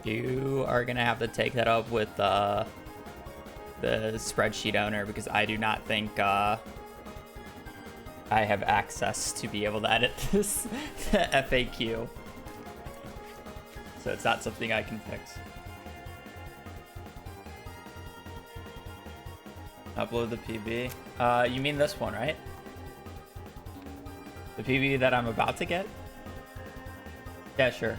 You are gonna have to take that up with the spreadsheet owner, because I do not think I have access to be able to edit this FAQ. So it's not something I can fix. Upload the PB. You mean this one, right? The PB that I'm about to get? Yeah, sure.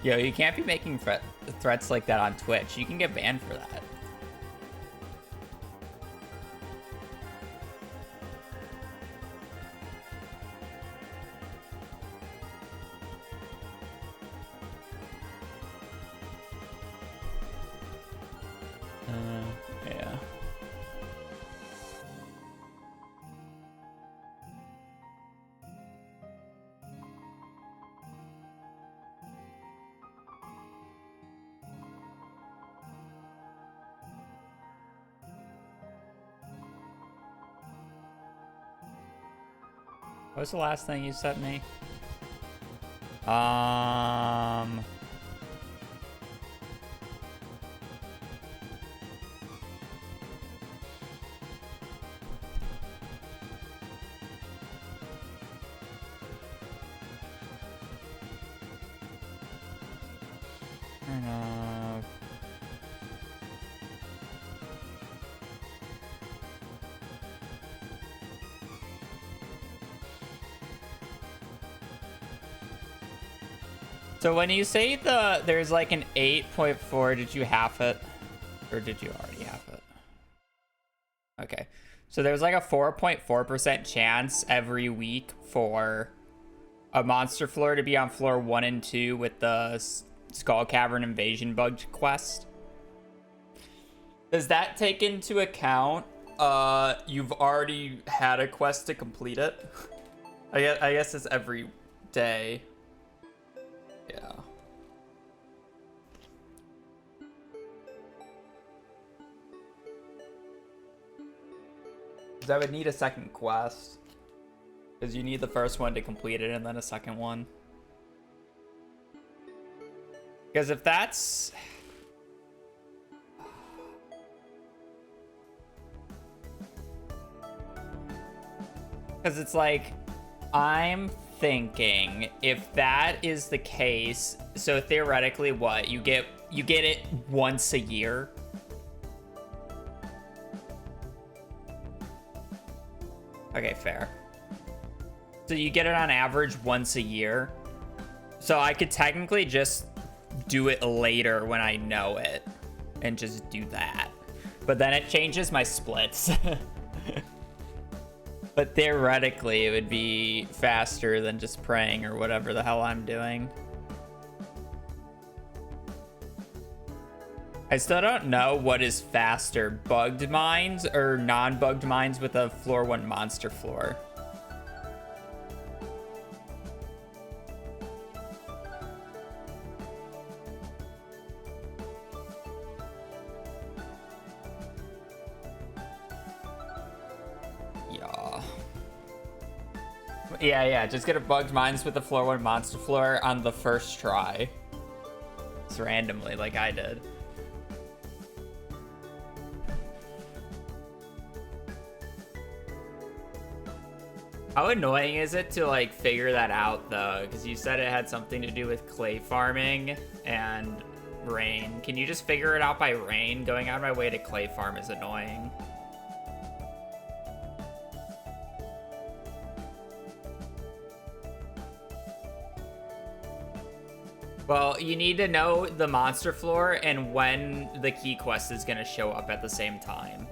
Yo, you can't be making threats like that on Twitch. You can get banned for that. Yeah. What was the last thing you sent me? So when you say there's like an 8.4, did you half it? Or did you already half it? Okay. So there's like a 4.4% chance every week for a monster floor to be on floor 1 and 2 with the Skull Cavern Invasion Bug quest. Does that take into account you've already had a quest to complete it? I guess it's every day. Yeah. Because I would need a second quest. Because you need the first one to complete it and then a second one. Because if that's... Because it's like, I'm thinking if that is the case, so theoretically what? You get it once a year? Okay, fair. So you get it on average once a year. So I could technically just do it later when I know it and just do that. But then it changes my splits. But theoretically, it would be faster than just praying or whatever the hell I'm doing. I still don't know what is faster, bugged mines or non-bugged mines with a floor 1 monster floor. Yeah, just get a bugged mines with the floor 1 monster floor on the first try. Just randomly, like I did. How annoying is it to like figure that out though? Because you said it had something to do with clay farming and rain. Can you just figure it out by rain? Going out of my way to clay farm is annoying. Well, you need to know the monster floor and when the key quest is going to show up at the same time.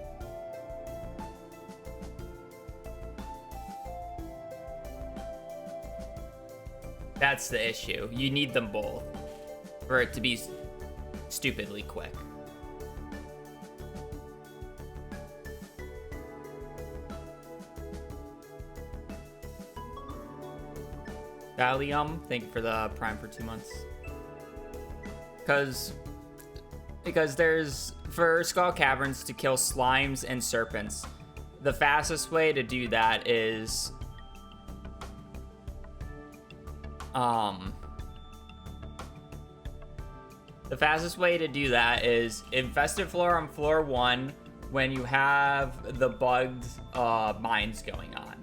That's the issue. You need them both for it to be stupidly quick. Gallium, thank you for the Prime for 2 months. because there's, for Skull Caverns to kill slimes and serpents, the fastest way to do that is infested floor on floor 1 when you have the bugged mines going on.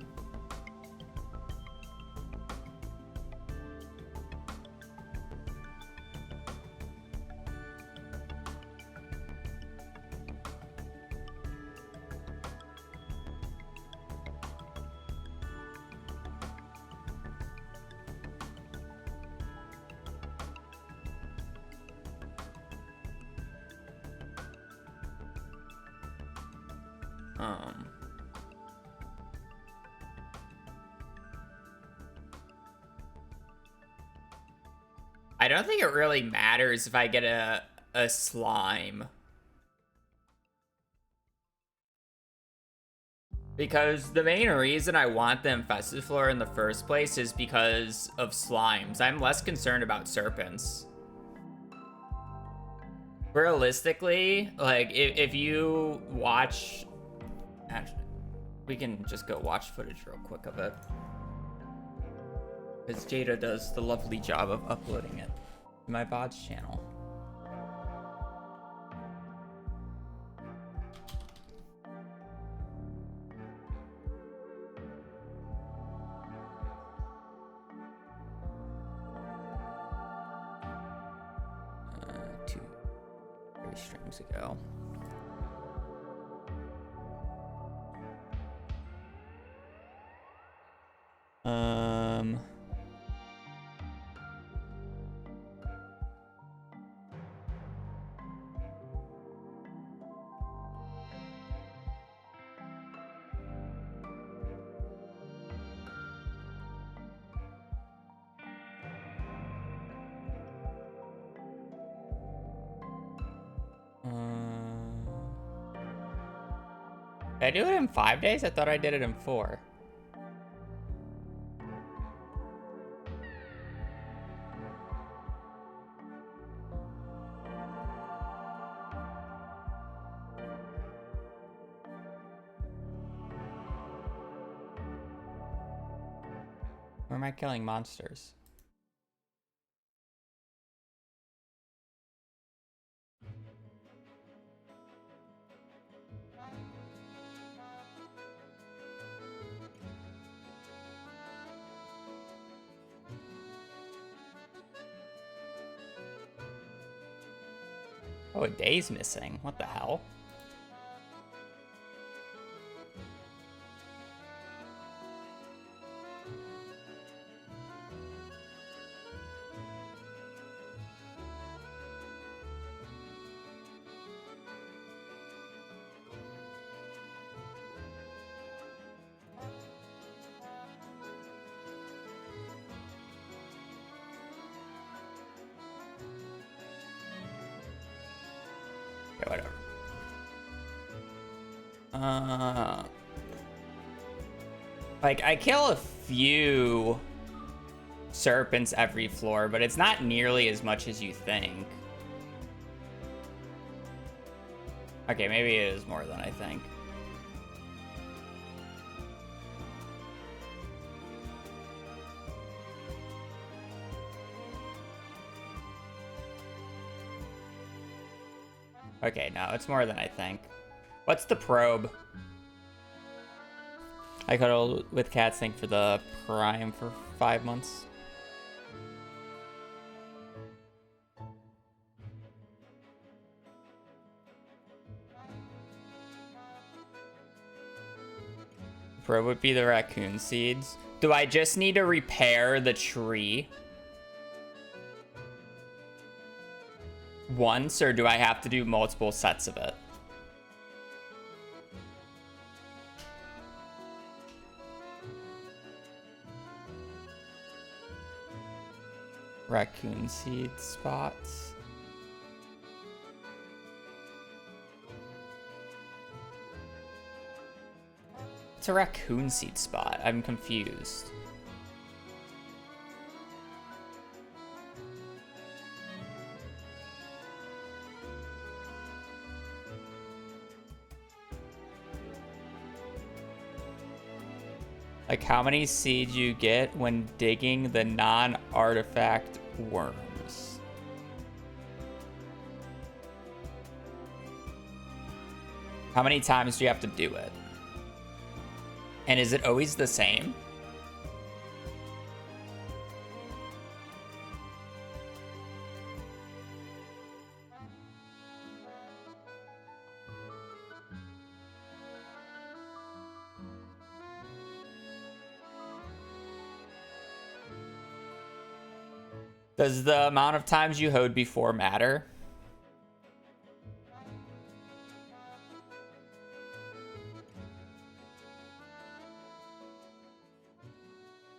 I don't think it really matters if I get a slime. Because the main reason I want the infested floor in the first place is because of slimes. I'm less concerned about serpents. Realistically, like, if you watch... Actually, we can just go watch footage real quick of it. Because Jada does the lovely job of uploading it to my VODs channel. Two streams ago. Did I do it in 5 days? I thought I did it in 4. Where am I killing monsters? Oh, a day's missing. What the hell? Okay, whatever. Like, I kill a few serpents every floor, but it's not nearly as much as you think. Okay, maybe it is more than I think. Okay, no, it's more than I think. What's the probe? I cuddled with cats, thank for the prime for 5 months. The probe would be the raccoon seeds. Do I just need to repair the tree once, or do I have to do multiple sets of it? Raccoon seed spots. It's a raccoon seed spot. I'm confused. Like how many seeds you get when digging the non-artifact worms. How many times do you have to do it? And is it always the same? Does the amount of times you hoed before matter?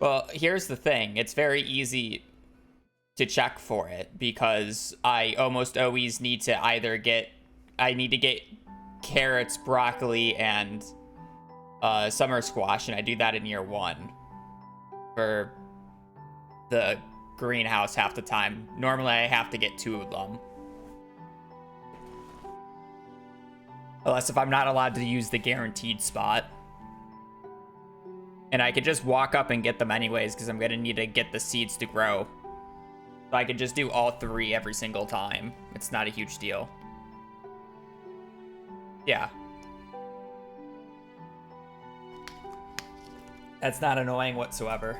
Well, here's the thing. It's very easy to check for it because I almost always need to either get... I need to get carrots, broccoli, and summer squash, and I do that in year 1 for the greenhouse half the time. Normally, I have to get 2 of them. Unless if I'm not allowed to use the guaranteed spot. And I could just walk up and get them anyways, because I'm going to need to get the seeds to grow. So I could just do all 3 every single time. It's not a huge deal. Yeah. That's not annoying whatsoever.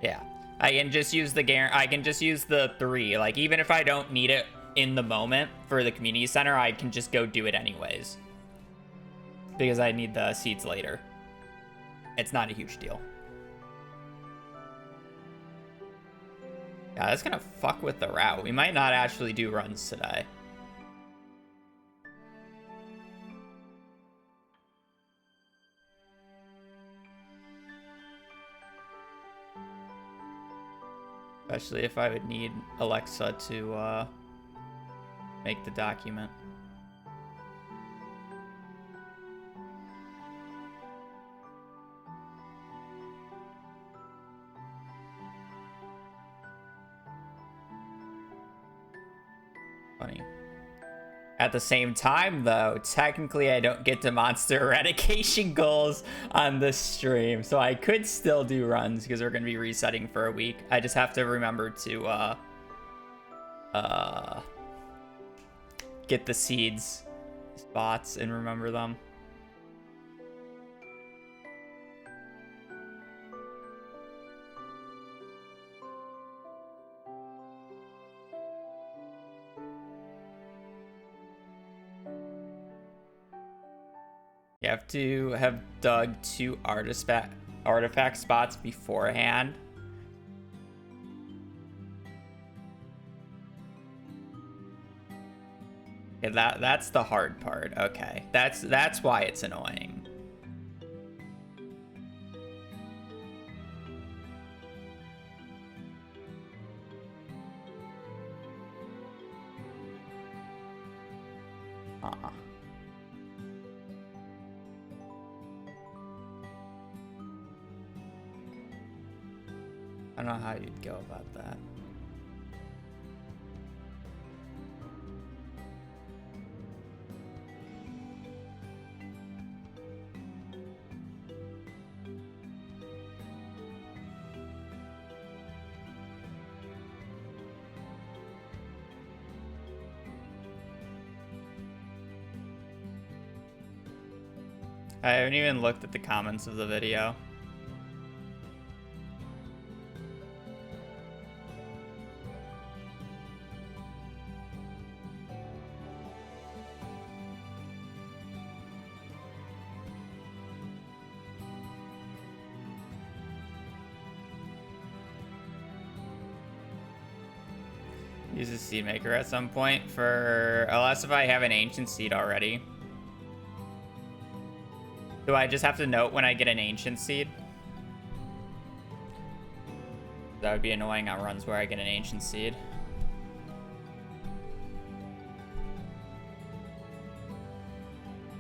Yeah, I can just use the 3. Like, even if I don't need it in the moment for the community center, I can just go do it anyways. Because I need the seeds later. It's not a huge deal. Yeah, that's gonna fuck with the route. We might not actually do runs today. Especially if I would need Alexa to make the document. Funny. At the same time, though, technically I don't get to monster eradication goals on this stream, so I could still do runs because we're going to be resetting for a week. I just have to remember to get the seeds spots and remember them. You have to have dug 2 artifact spots beforehand. Yeah, that's the hard part. Okay, that's why it's annoying. I don't know how you'd go about that. I haven't even looked at the comments of the video. Use a seed maker at some point for, unless if I have an ancient seed already. Do I just have to note when I get an ancient seed? That would be annoying on runs where I get an ancient seed.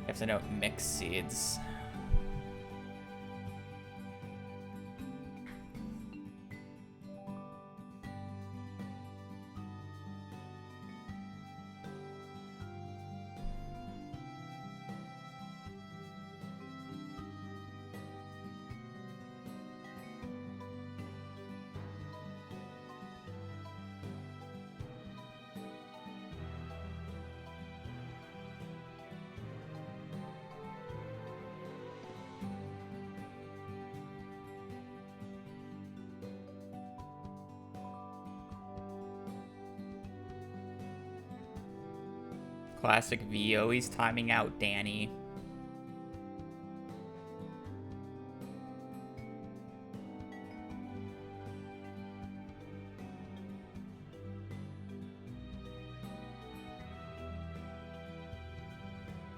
I have to note mixed seeds. Classic V always timing out Danny.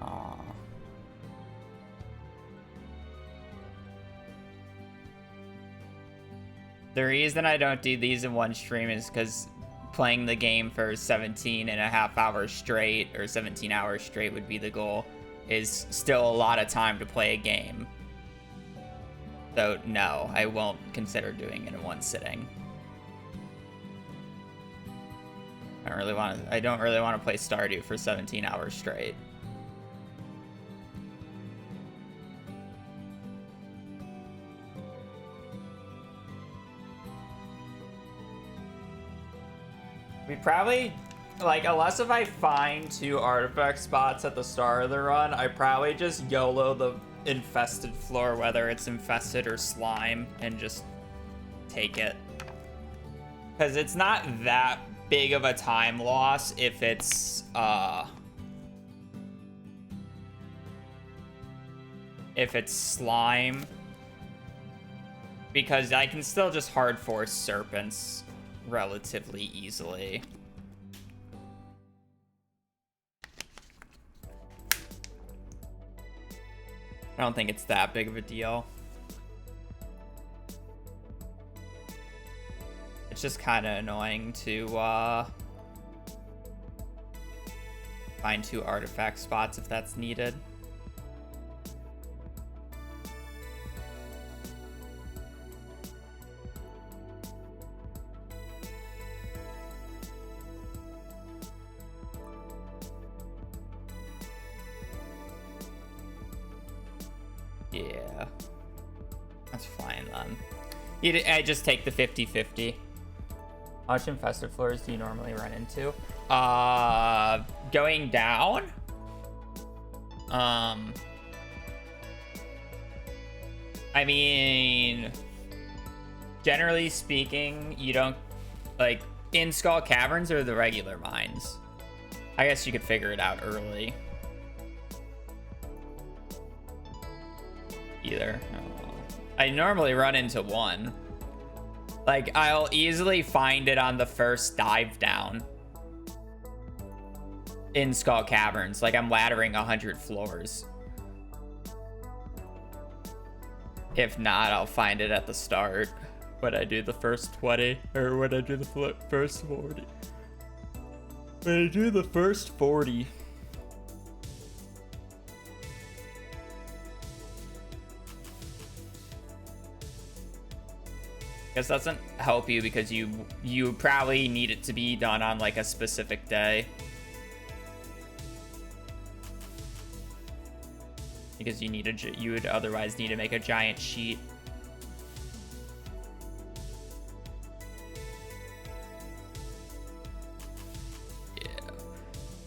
Aww. The reason I don't do these in one stream is because playing the game for 17.5 hours straight, or 17 hours straight would be the goal, is still a lot of time to play a game. So no, I won't consider doing it in one sitting. I don't really want to play Stardew for 17 hours straight. We probably, like, unless if I find 2 artifact spots at the start of the run, I probably just YOLO the infested floor, whether it's infested or slime, and just take it. Because it's not that big of a time loss if it's, slime. Because I can still just hard force serpents relatively easily. I don't think it's that big of a deal. It's just kind of annoying to find 2 artifact spots if that's needed. Yeah, that's fine then. I just take the 50-50. How much infested floors do you normally run into? Going down? I mean, generally speaking, you don't, like, in Skull Caverns or the regular mines? I guess you could figure it out early. Either. I normally run into one. Like, I'll easily find it on the first dive down in Skull Caverns. Like, I'm laddering 100 floors. If not, I'll find it at the start when I do the first 20, or when I do the first 40. When I do the first 40. Guess that doesn't help you because you probably need it to be done on like a specific day. Because you would otherwise need to make a giant sheet.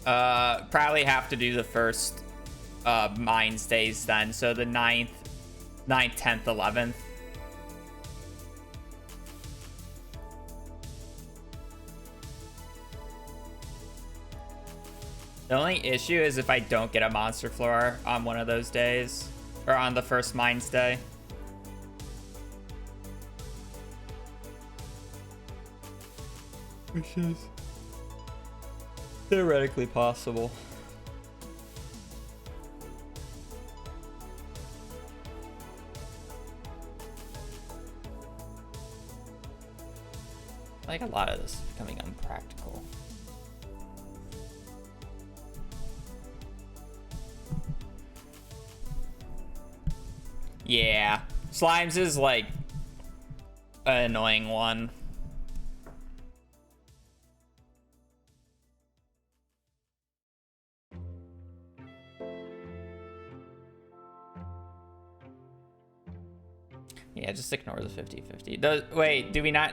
Yeah. Probably have to do the first mine stays then. So the 9th, 10th, 11th. The only issue is if I don't get a monster floor on one of those days, or on the first mines day. Which is theoretically possible. Like, a lot of this is becoming unpractical. Yeah, Slimes is like an annoying one. Yeah, just ignore the 50-50. Wait, do we not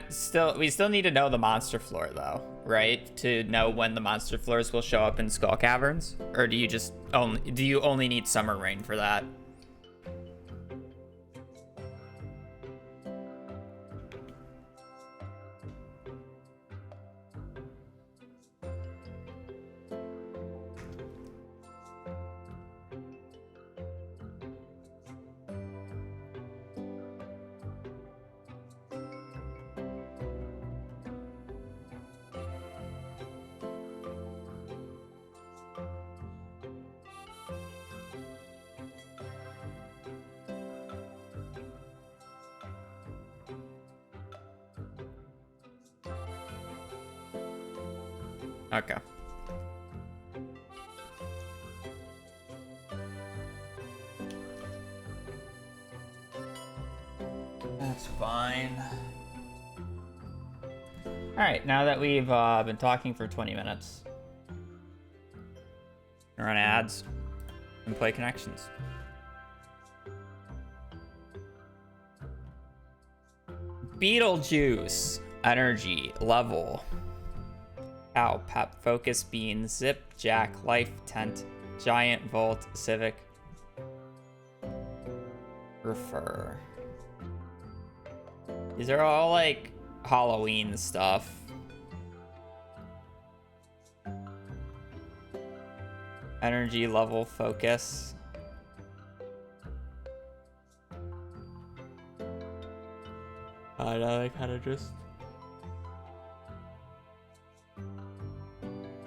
we still need to know the monster floor though, right? To know when the monster floors will show up in Skull Caverns? Or do you only need Summer Rain for that? Okay. That's fine. Alright, now that we've been talking for 20 minutes, run ads and play connections. Beetlejuice. Energy. Level. Cow. Pep. Focus. Bean. Zip. Jack. Life. Tent. Giant. Volt. Civic. Refer. These are all like Halloween stuff. Energy. Level. Focus. I know, they kind of just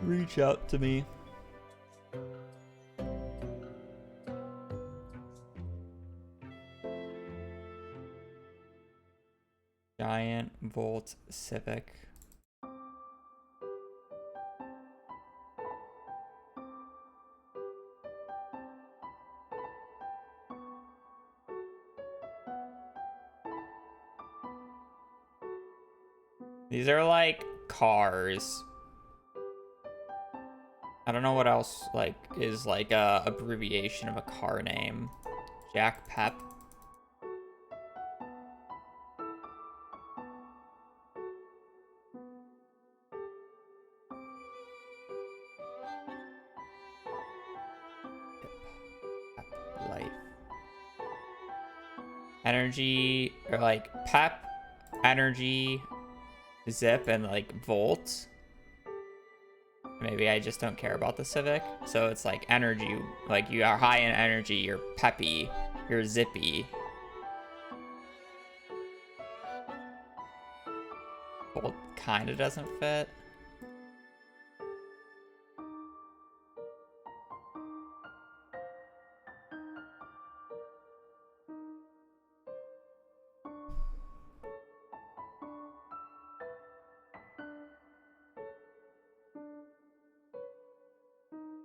reach out to me. Giant, Volt, Civic. These are like cars. I don't know what else like is like a abbreviation of a car name. Jack Pep. Pep Life. Energy or like Pep, Energy, Zip, and like Volt. Maybe I just don't care about the Civic. So it's like energy, like you are high in energy, you're peppy, you're zippy. Volt kind of doesn't fit.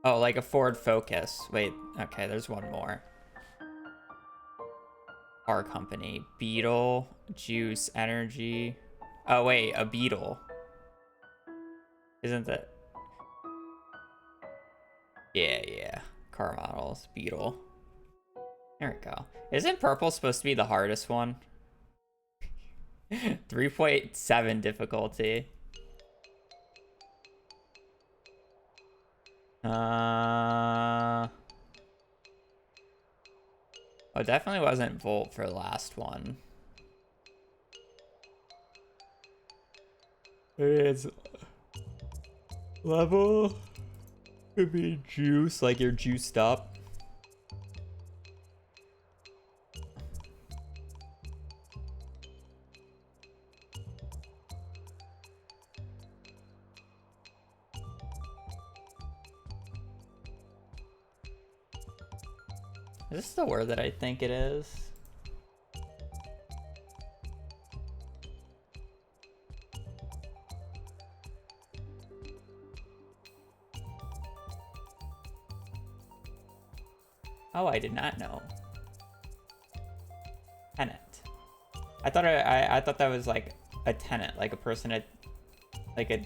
Oh, like a Ford Focus. Wait, okay, there's one more. Car company. Beetle, Juice, Energy. Oh, wait, a Beetle. Isn't that? Yeah. Car models, Beetle. There we go. Isn't purple supposed to be the hardest one? 3.7 difficulty. Oh, definitely wasn't Volt for the last one. It's level. Could be juice, like you're juiced up. Is this the word that I think it is? Oh, I did not know. Tenant. I thought that was like a tenant, like a person at like a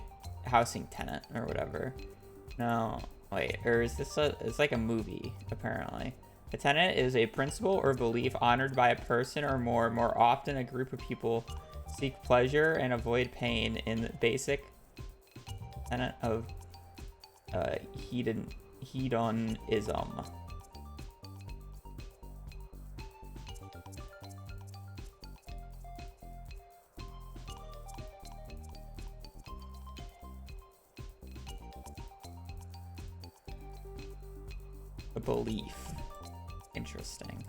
housing tenant or whatever. No, wait, or is this it's like a movie apparently. A tenet is a principle or belief honored by a person or more often a group of people seek pleasure and avoid pain in the basic tenet of hedonism. A belief. Interesting.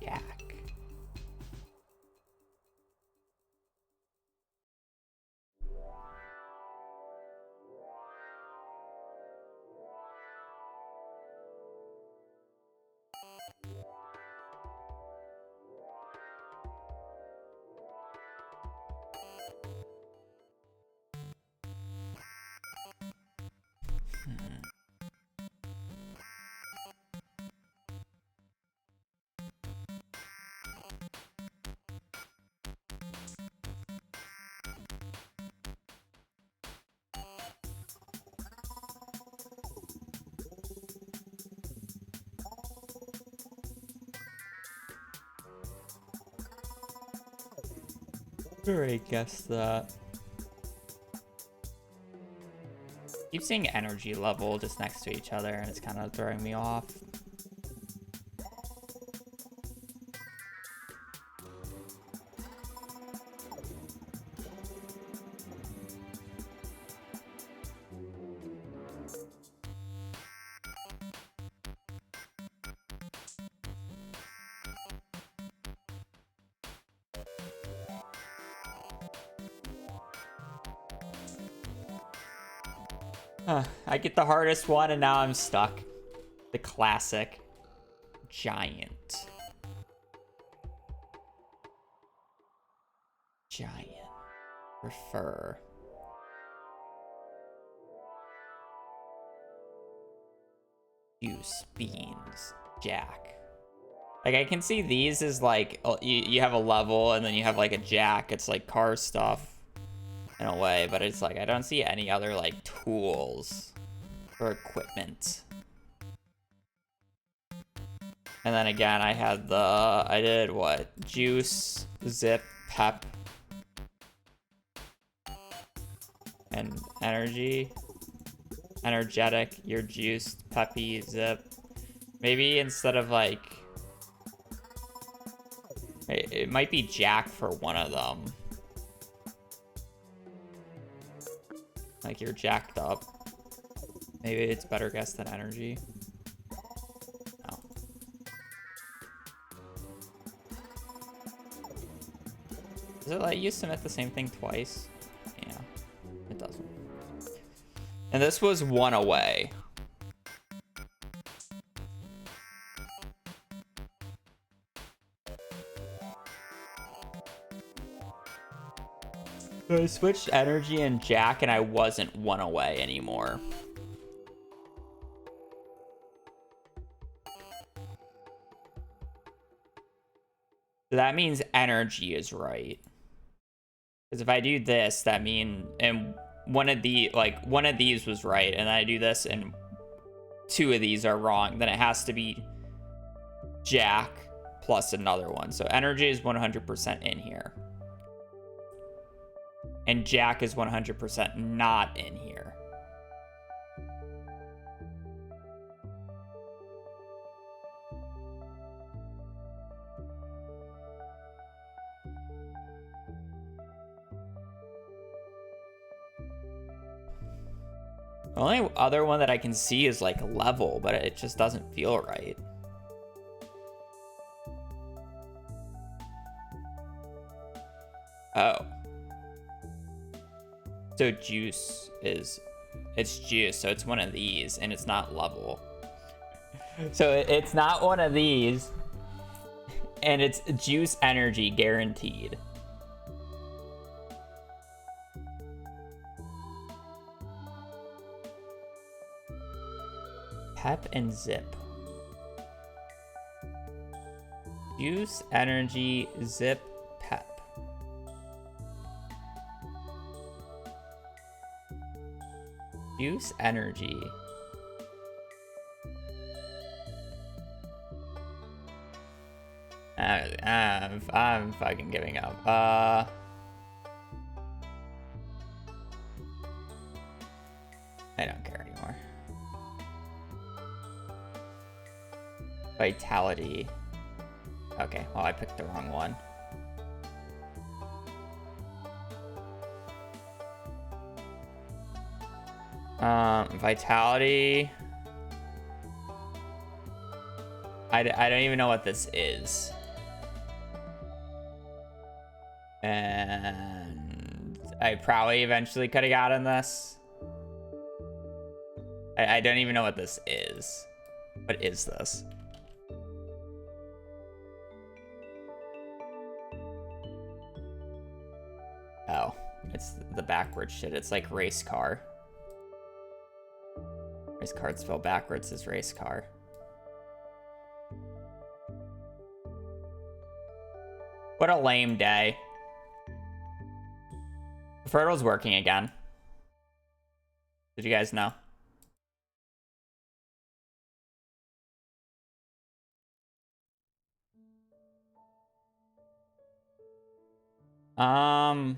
Yak. Already guessed that. Keep seeing energy level just next to each other, and it's kind of throwing me off. I get the hardest one, and now I'm stuck. The classic giant. Giant. Prefer. Juice, beans, jack. Like, I can see these as like, you have a level, and then you have like a jack. It's like car stuff. In a way, but it's like I don't see any other like tools or equipment. And then again, I did what? Juice, zip, pep, and energy. Energetic, you're juiced, peppy, zip. Maybe instead of like, it might be jack for one of them. Like you're jacked up. Maybe it's better guess than energy. No. Does it let you submit the same thing twice? Yeah, it doesn't. And this was one away. So I switched energy and jack, and I wasn't one away anymore. So that means energy is right. Because if I do this, that means, and one of these was right, and I do this, and two of these are wrong, then it has to be jack plus another one. So energy is 100% in here. And jack is 100% not in here. The only other one that I can see is like level, but it just doesn't feel right. Oh. So juice is, it's juice, so it's one of these, and it's not level. So it's not one of these, and it's juice energy guaranteed. Pep and zip. Juice energy zip pep. Juice energy. I'm fucking giving up. I don't care anymore. Vitality. Okay, well, I picked the wrong one. Vitality. I don't even know what this is. And I probably eventually could have gotten this. I don't even know what this is. What is this? Oh, it's the backwards shit. It's like race car. Race card spelled backwards is race car. What a lame day. Fertle's working again. Did you guys know? That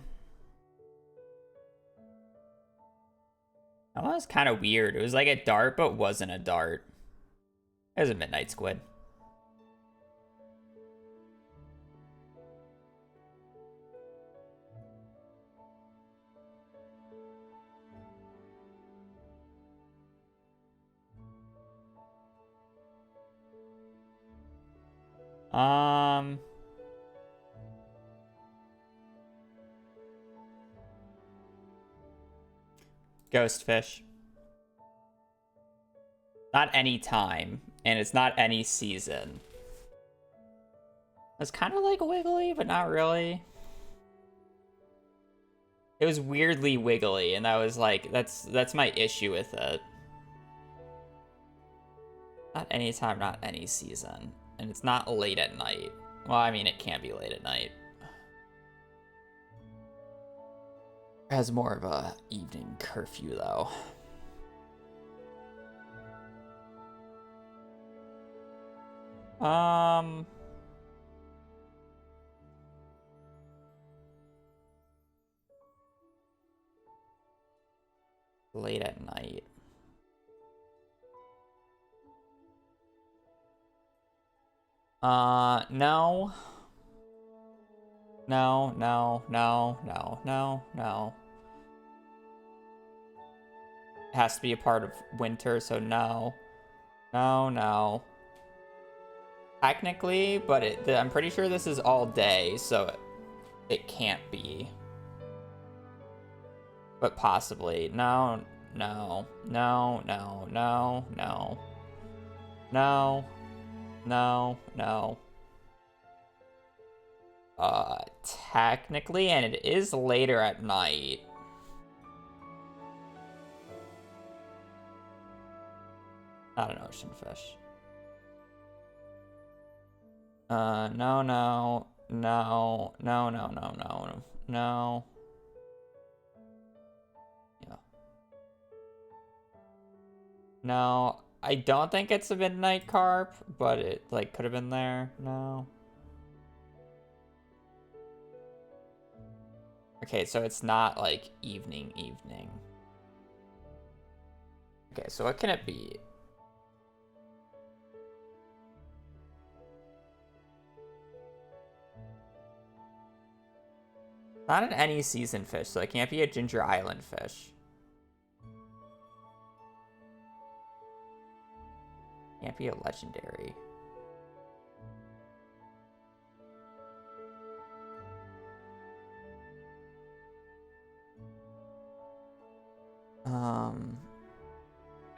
was kind of weird. It was like a dart, but wasn't a dart. It was a midnight squid. Ghost fish. Not any time, and it's not any season. It's kind of like wiggly, but not really. It was weirdly wiggly, and that was like, that's my issue with it. Not any time, not any season. And it's not late at night. Well, I mean, it can be late at night. It has more of a evening curfew, though. Late at night. No. No, no, no, no, no, no. It has to be a part of winter, so no. No, no. Technically, but I'm pretty sure this is all day, so it can't be. But possibly. No, no, no, no, no, no. No. No, no. Technically, and it is later at night. Not an ocean fish. No, no, no, no, no, no, no, no. Yeah. No, I don't think it's a midnight carp, but it like could have been there. No. Okay, so it's not like evening. Okay, so what can it be? Not an any season fish, so it can't be a Ginger Island fish. Can't be a legendary.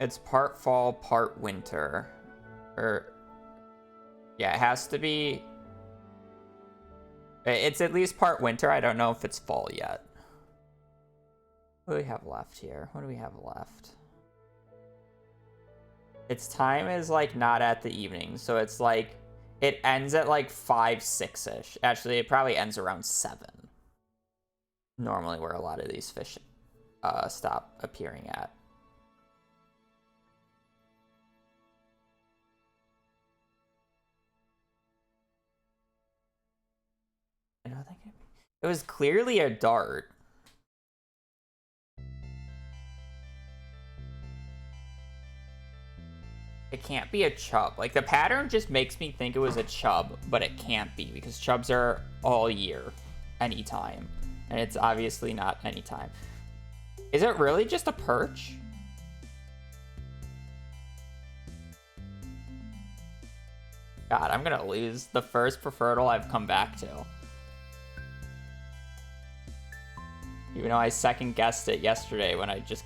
It's part fall, part winter. Or, yeah, it has to be. It's at least part winter. I don't know if it's fall yet. What do we have left here? What do we have left? Its time is like not at the evening, so it's like it ends at like 5, 6-ish. Actually, it probably ends around 7. Normally, where a lot of these fish stop appearing at. I don't think it was clearly a dart. It can't be a chub. Like, the pattern just makes me think it was a chub, but it can't be because chubs are all year, anytime. And it's obviously not anytime. Is it really just a perch? God, I'm gonna lose the first preferral I've come back to. Even though I second guessed it yesterday when I just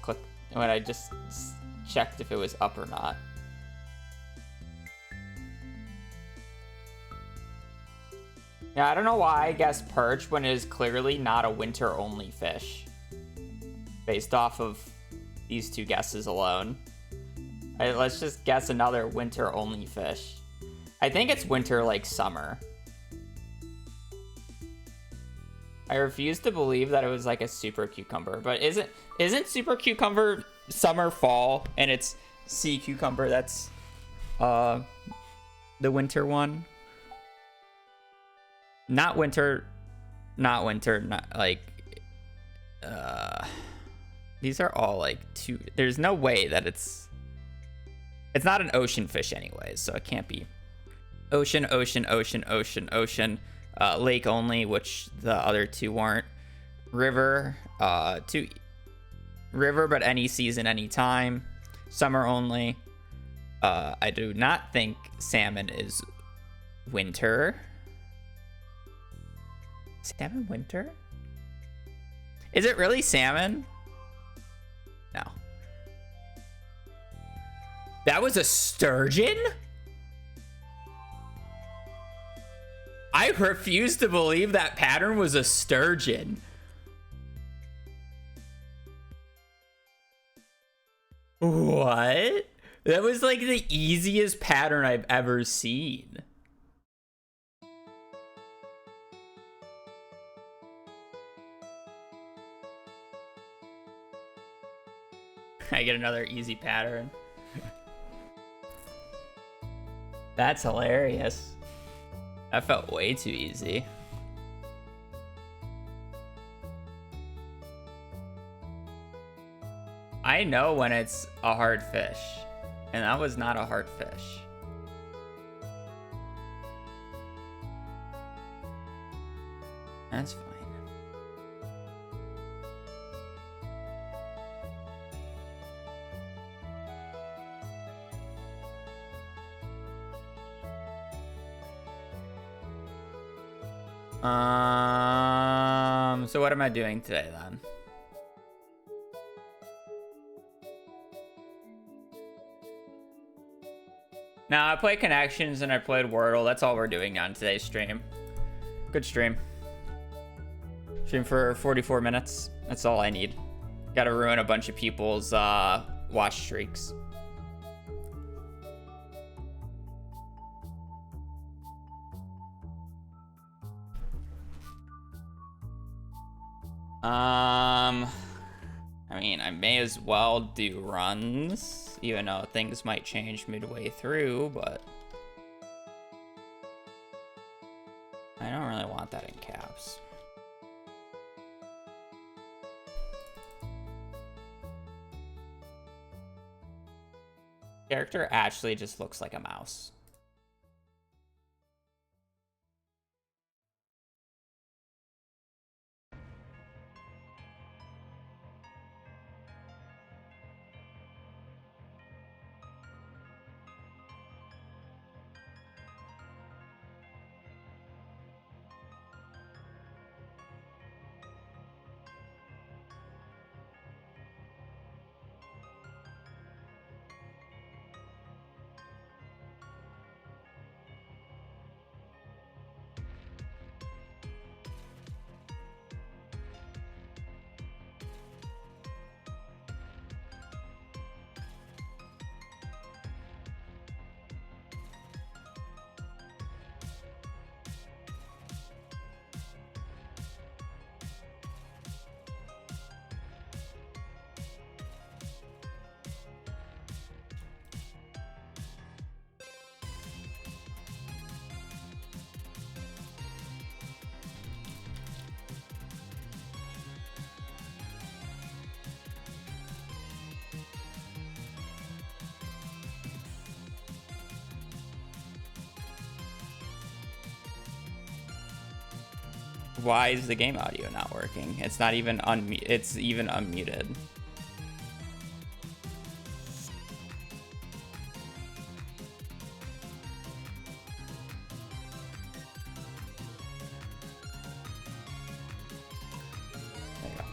checked if it was up or not. Yeah, I don't know why I guessed perch when it is clearly not a winter-only fish. Based off of these two guesses alone. Let's just guess another winter-only fish. I think it's winter like summer. I refuse to believe that it was like a super cucumber, but isn't super cucumber summer fall and it's sea cucumber that's the winter one? Not winter. Not winter, not like these are all like two. There's no way that it's not an ocean fish anyways, so it can't be ocean, ocean, ocean, ocean, ocean, lake only, which the other two weren't. River, river, but any season, any time. Summer only. I do not think salmon is winter. Salmon winter? Is it really salmon? No. That was a sturgeon? I refuse to believe that pattern was a sturgeon. What? That was like the easiest pattern I've ever seen. I get another easy pattern. That's hilarious. That felt way too easy. I know when it's a hard fish, and that was not a hard fish. That's fine. So what am I doing today then? Now I played Connections and I played Wordle. That's all we're doing on today's stream. Good stream. Stream for 44 minutes. That's all I need. Gotta ruin a bunch of people's watch streaks. I mean, I may as well do runs, even though things might change midway through, but I don't really want that in caps. Character actually just looks like a mouse. Why is the game audio not working? It's not even it's even unmuted. There you go.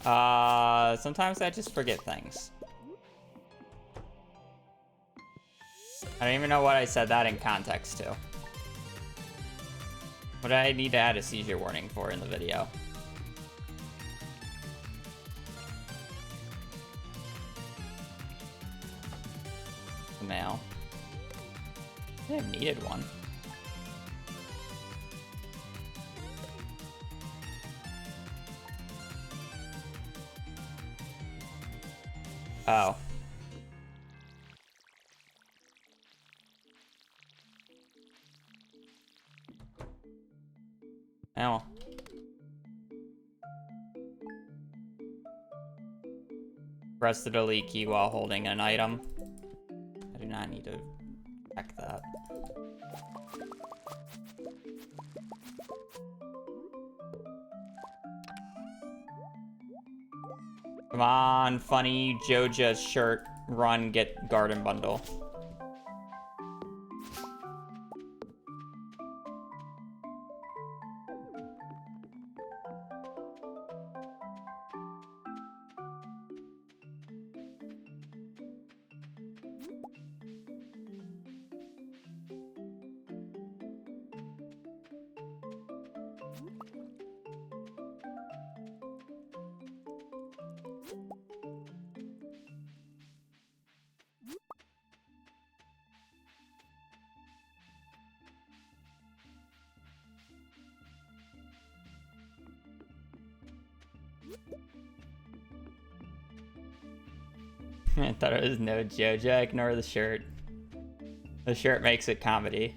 Sometimes I just forget things. I don't even know what I said that in context to. What do I need to add a seizure warning for in the video? The mail. I have needed one. Oh. Oh. Press the delete key while holding an item. I do not need to check that. Come on, funny Joja shirt, run, get garden bundle. I thought it was no Joja. Ignore the shirt. The shirt makes it comedy.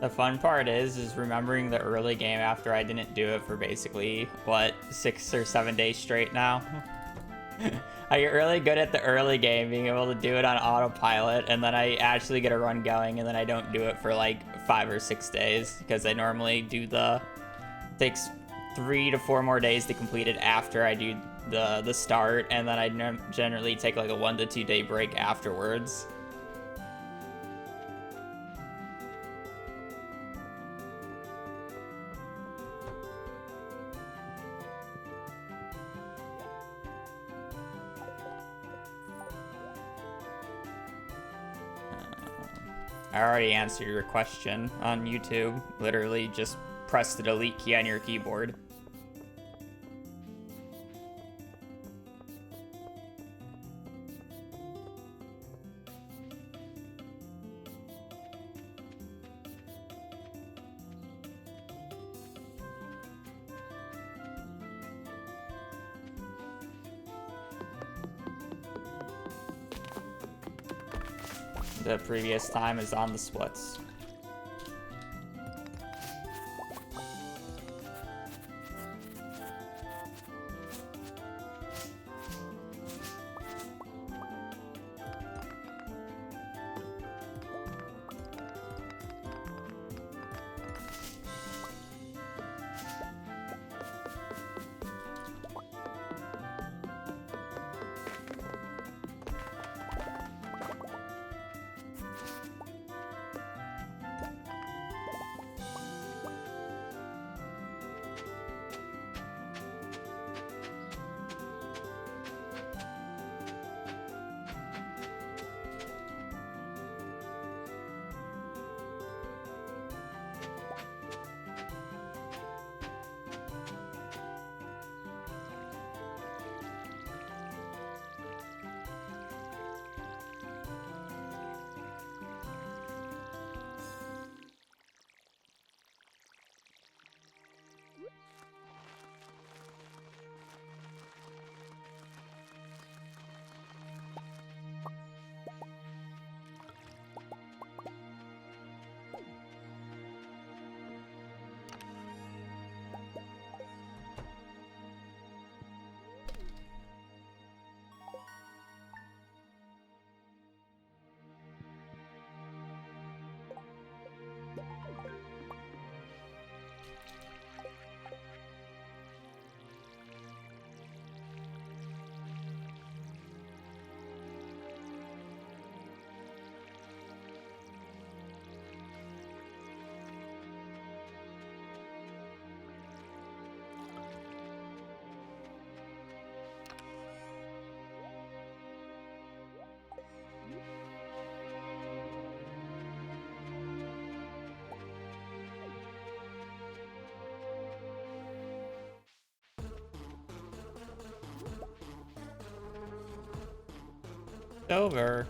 The fun part is remembering the early game after I didn't do it for basically, what, 6 or 7 days straight now? I get really good at the early game, being able to do it on autopilot, and then I actually get a run going, and then I don't do it for like 5 or 6 days, because I normally do it takes 3 to 4 more days to complete it after I do the start, and then I generally take like a 1 to 2 day break afterwards. I already answered your question on YouTube. Literally just press the delete key on your keyboard. The previous time is on the splits. Over.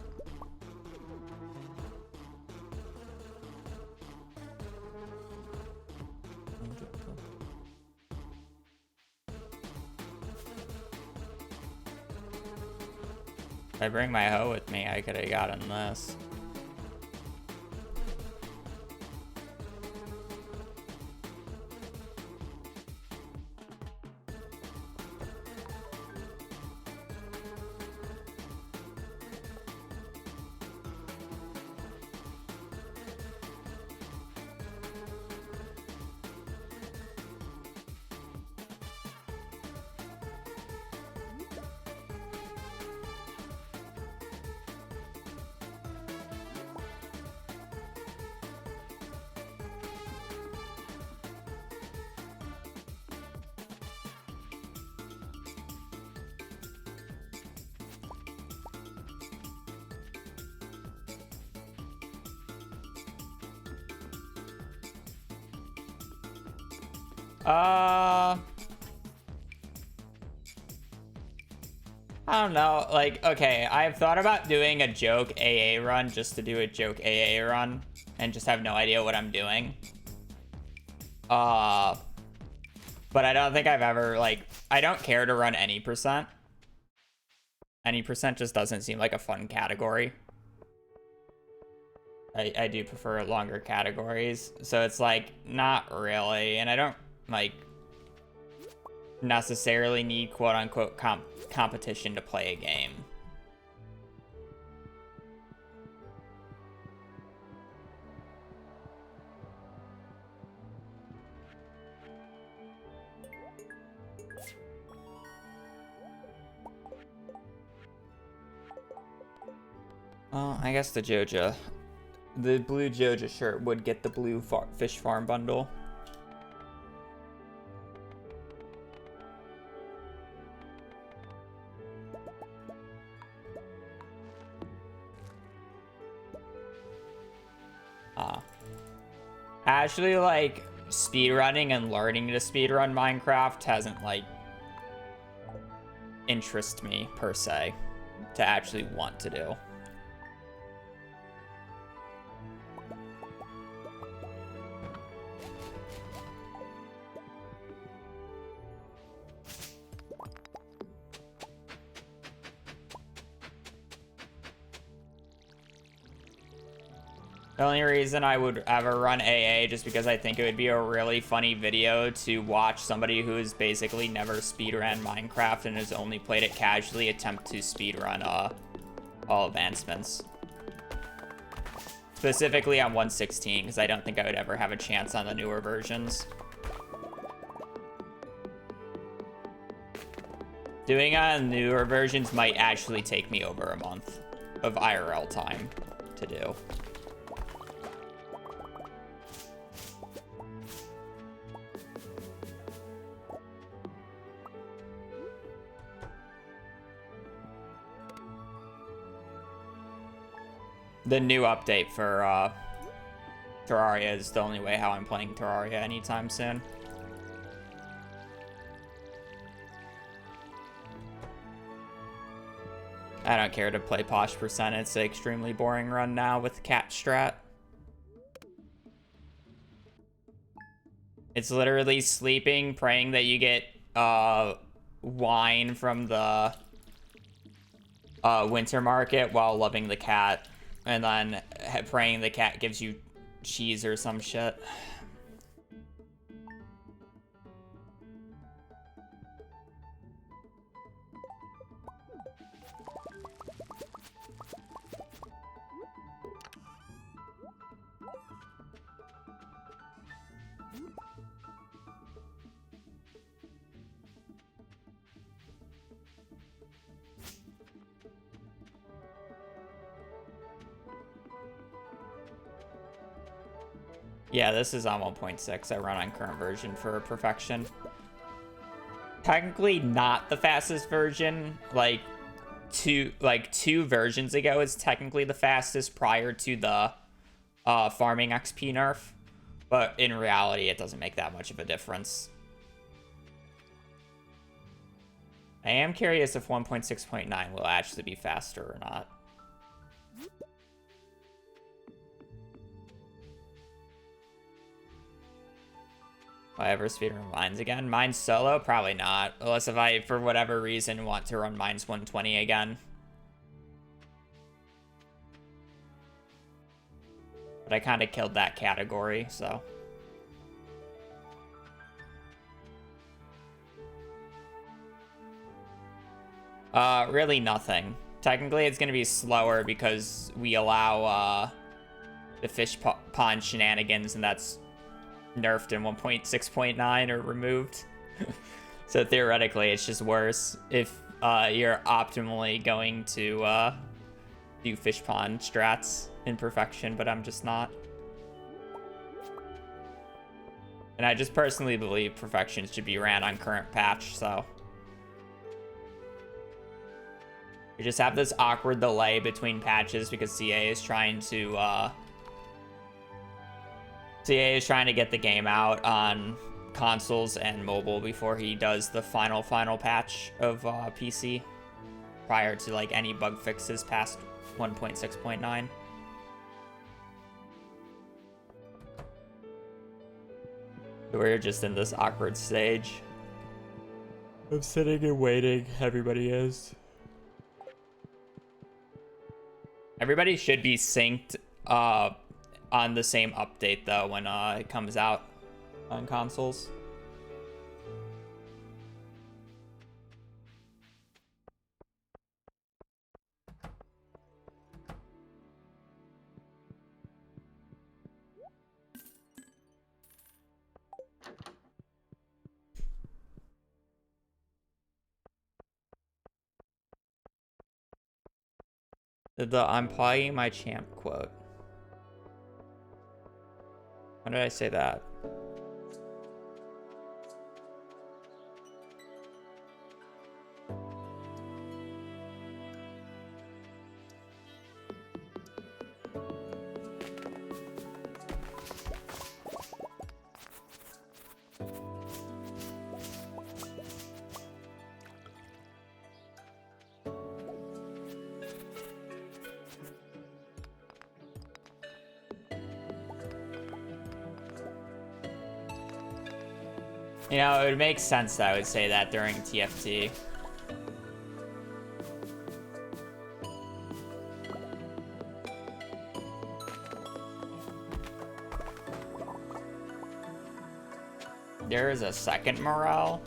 If I bring my hoe with me, I could have gotten this. I don't know, like, okay, I've thought about doing a joke AA run just to do a joke AA run and just have no idea what I'm doing. But I don't think I've ever, like, I don't care to run any percent. Any percent just doesn't seem like a fun category. I do prefer longer categories, so it's like, not really, and I don't, like, necessarily need quote-unquote competition to play a game. Well, I guess the Joja, the blue Joja shirt would get the blue fish farm bundle. Actually, like, speedrunning and learning to speedrun Minecraft hasn't, like, interested me, per se, to actually want to do. The only reason I would ever run AA just because I think it would be a really funny video to watch somebody who's basically never speedrun Minecraft and has only played it casually attempt to speedrun all advancements. Specifically on 1.16, because I don't think I would ever have a chance on the newer versions. Doing on newer versions might actually take me over a month of IRL time to do. The new update for Terraria is the only way how I'm playing Terraria anytime soon. I don't care to play Posh Percent. It's an extremely boring run now with cat strat. It's literally sleeping, praying that you get wine from the winter market while loving the cat. And then praying the cat gives you cheese or some shit. Yeah, this is on 1.6. I run on current version for perfection. Technically not the fastest version. Like two versions ago is technically the fastest prior to the farming XP nerf. But in reality, it doesn't make that much of a difference. I am curious if 1.6.9 will actually be faster or not. Will I ever speedrun Mines again? Mines solo? Probably not. Unless if I, for whatever reason, want to run Mines 120 again. But I kind of killed that category, so. Really nothing. Technically, it's going to be slower because we allow the fish pond shenanigans, and that's nerfed in 1.6.9 or removed. So theoretically, it's just worse if you're optimally going to do fish pond strats in perfection, but I'm just not. And I just personally believe perfection should be ran on current patch, so. We just have this awkward delay between patches because CA is trying to get the game out on consoles and mobile before he does the final patch of PC prior to like any bug fixes past 1.6.9. We're just in this awkward stage. I'm sitting and waiting. Everybody is. Everybody should be synced on the same update though when it comes out on consoles. I'm playing my champ quote. When did I say that? You know, it would make sense that I would say that during TFT. There is a second morale.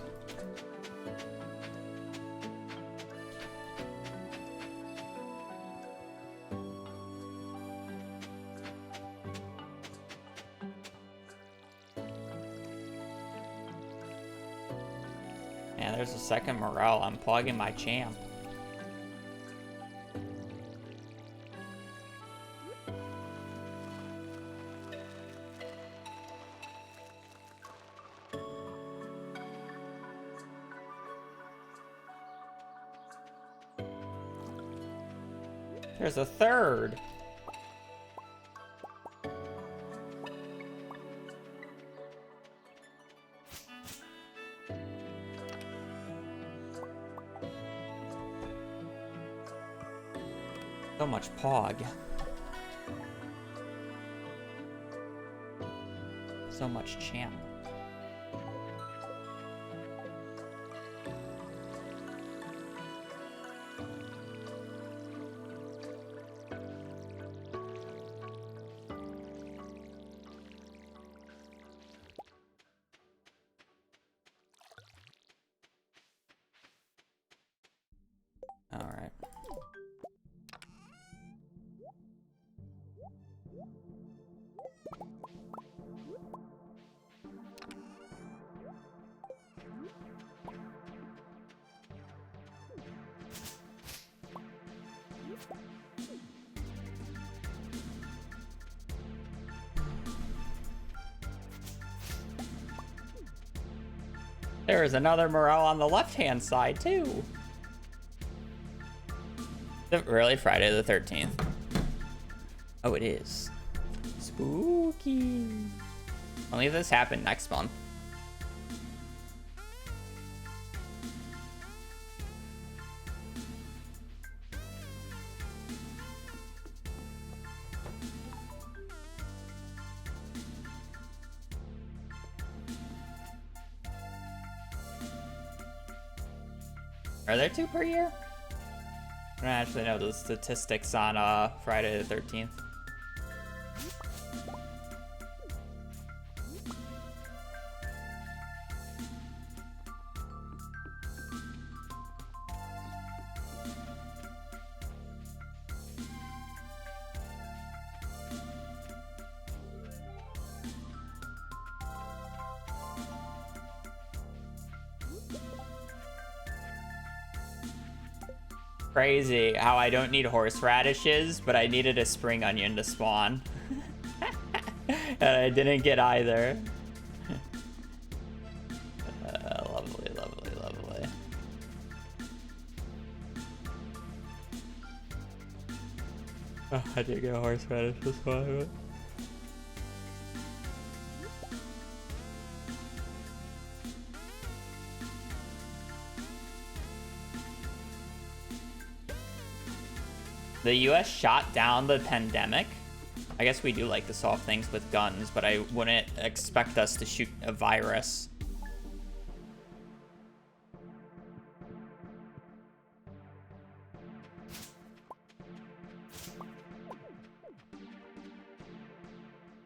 There's a second morale. I'm plugging my champ. There's a third. So much pog. So much champ. All right. There is another morale on the left-hand side, too. Is it really Friday the 13th? Oh, it is. Spooky. Only if this happened next month. Are there 2 per year? I don't actually know the statistics on Friday the 13th. Crazy how I don't need horseradishes, but I needed a spring onion to spawn. And I didn't get either. Lovely, lovely, lovely. Oh, I did get a horseradish to spawn. The US shot down the pandemic. I guess we do like to solve things with guns, but I wouldn't expect us to shoot a virus.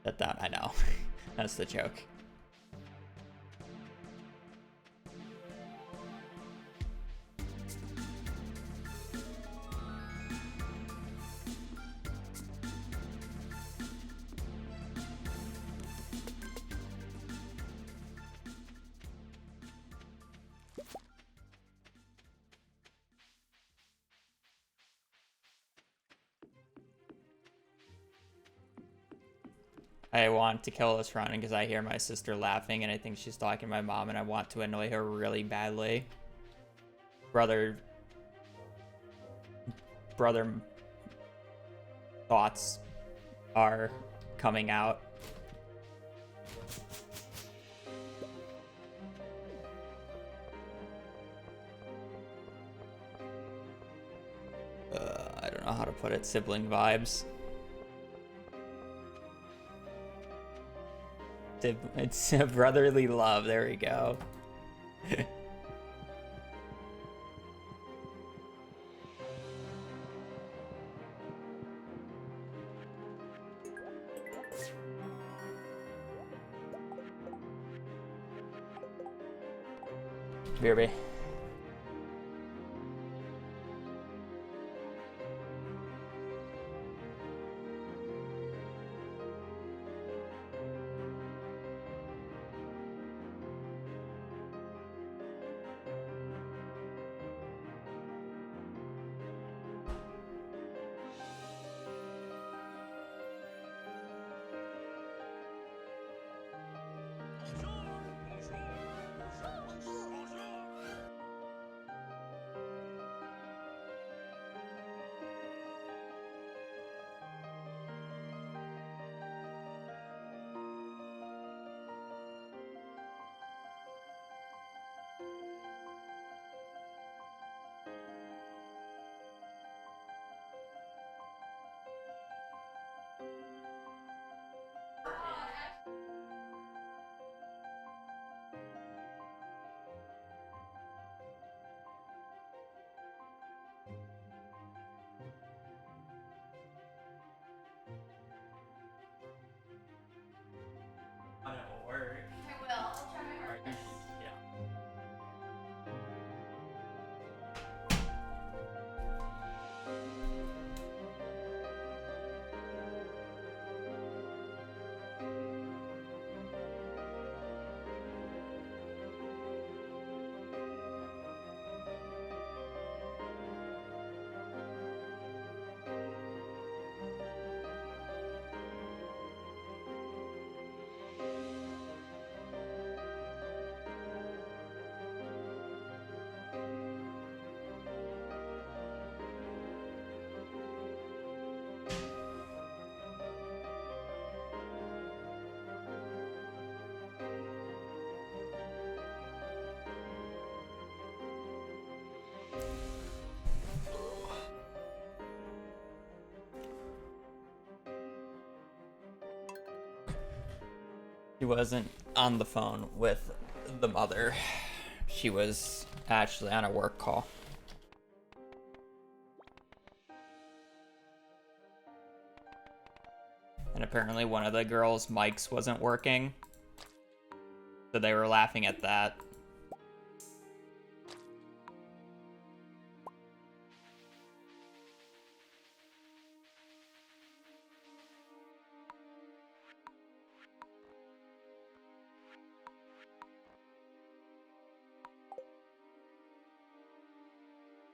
Shut down, I know. That's the joke. I want to kill this running because I hear my sister laughing and I think she's talking to my mom and I want to annoy her really badly. Brother thoughts are coming out. I don't know how to put it. Sibling vibes. It's a brotherly love. There we go. BRB. She wasn't on the phone with the mother. She was actually on a work call. And apparently one of the girls' mics wasn't working. So they were laughing at that.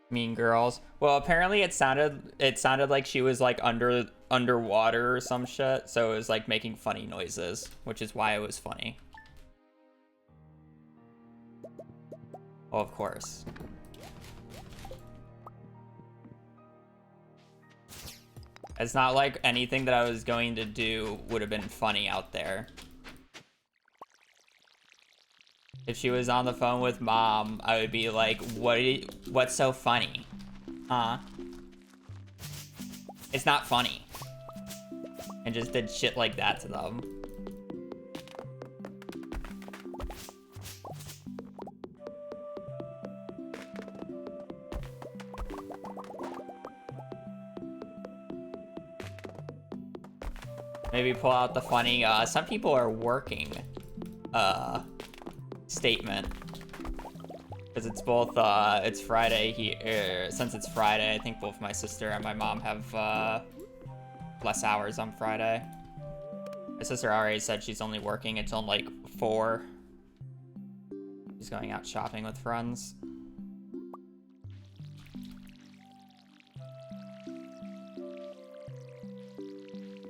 Mean Girls. Well, apparently it sounded like she was like underwater or some shit, so it was like making funny noises, which is why it was funny. Oh, of course. It's not like anything that I was going to do would have been funny out there. If she was on the phone with mom, I would be like, what's so funny? It's not funny. And just did shit like that to them. Maybe pull out the funny, some people are working, statement. Because it's both, it's Friday here. Since it's Friday, I think both my sister and my mom have, less hours on Friday. My sister already said she's only working until, like, 4. She's going out shopping with friends.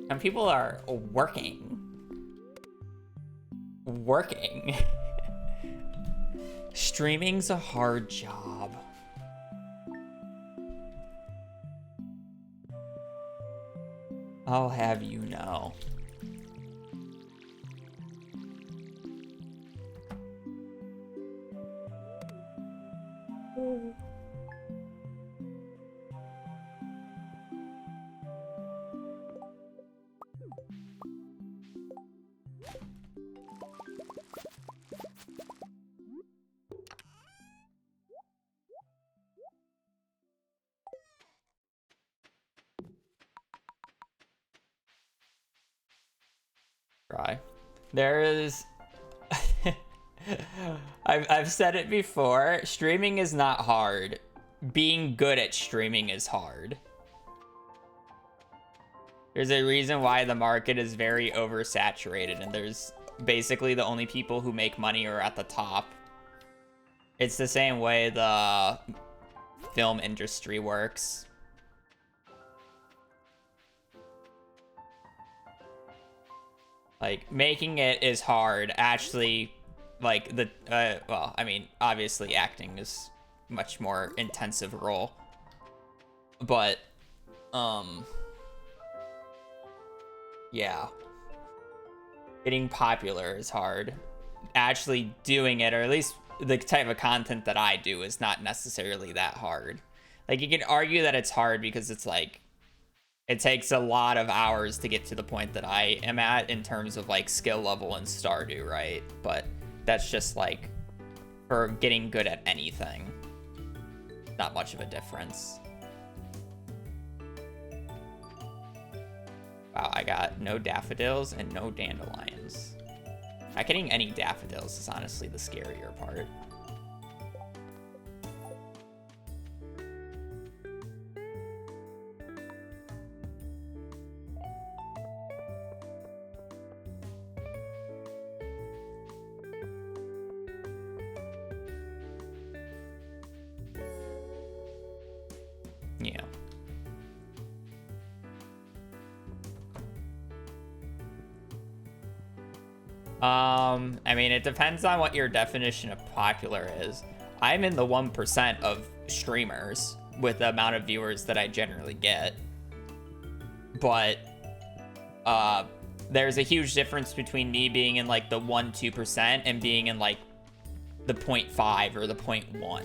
And people are working. Streaming's a hard job. I'll have you know. Try. There is... I've said it before. Streaming is not hard. Being good at streaming is hard. There's a reason why the market is very oversaturated, and there's basically the only people who make money are at the top. It's the same way the film industry works. Like, making it is hard. Actually, like, well, I mean, obviously acting is much more intensive role. But, yeah. Getting popular is hard. Actually doing it, or at least the type of content that I do, is not necessarily that hard. Like, you can argue that it's hard because it's like, it takes a lot of hours to get to the point that I am at in terms of like skill level in Stardew, right? But that's just like for getting good at anything. Not much of a difference. Wow, I got no daffodils and no dandelions. Not getting any daffodils is honestly the scarier part. Yeah. I mean, it depends on what your definition of popular is. I'm in the 1% of streamers with the amount of viewers that I generally get. But, there's a huge difference between me being in like the 1-2% and being in like the 0.5 or the 0.1.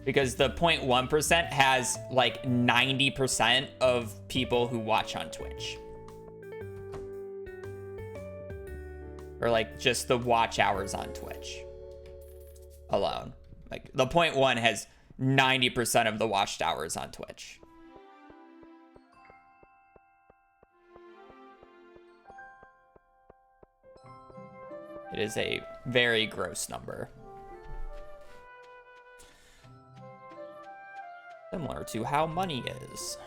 Because the 0.1% has like 90% of people who watch on Twitch. Or like just the watch hours on Twitch alone. Like the 0.1 has 90% of the watched hours on Twitch. It is a very gross number. Similar to how money is.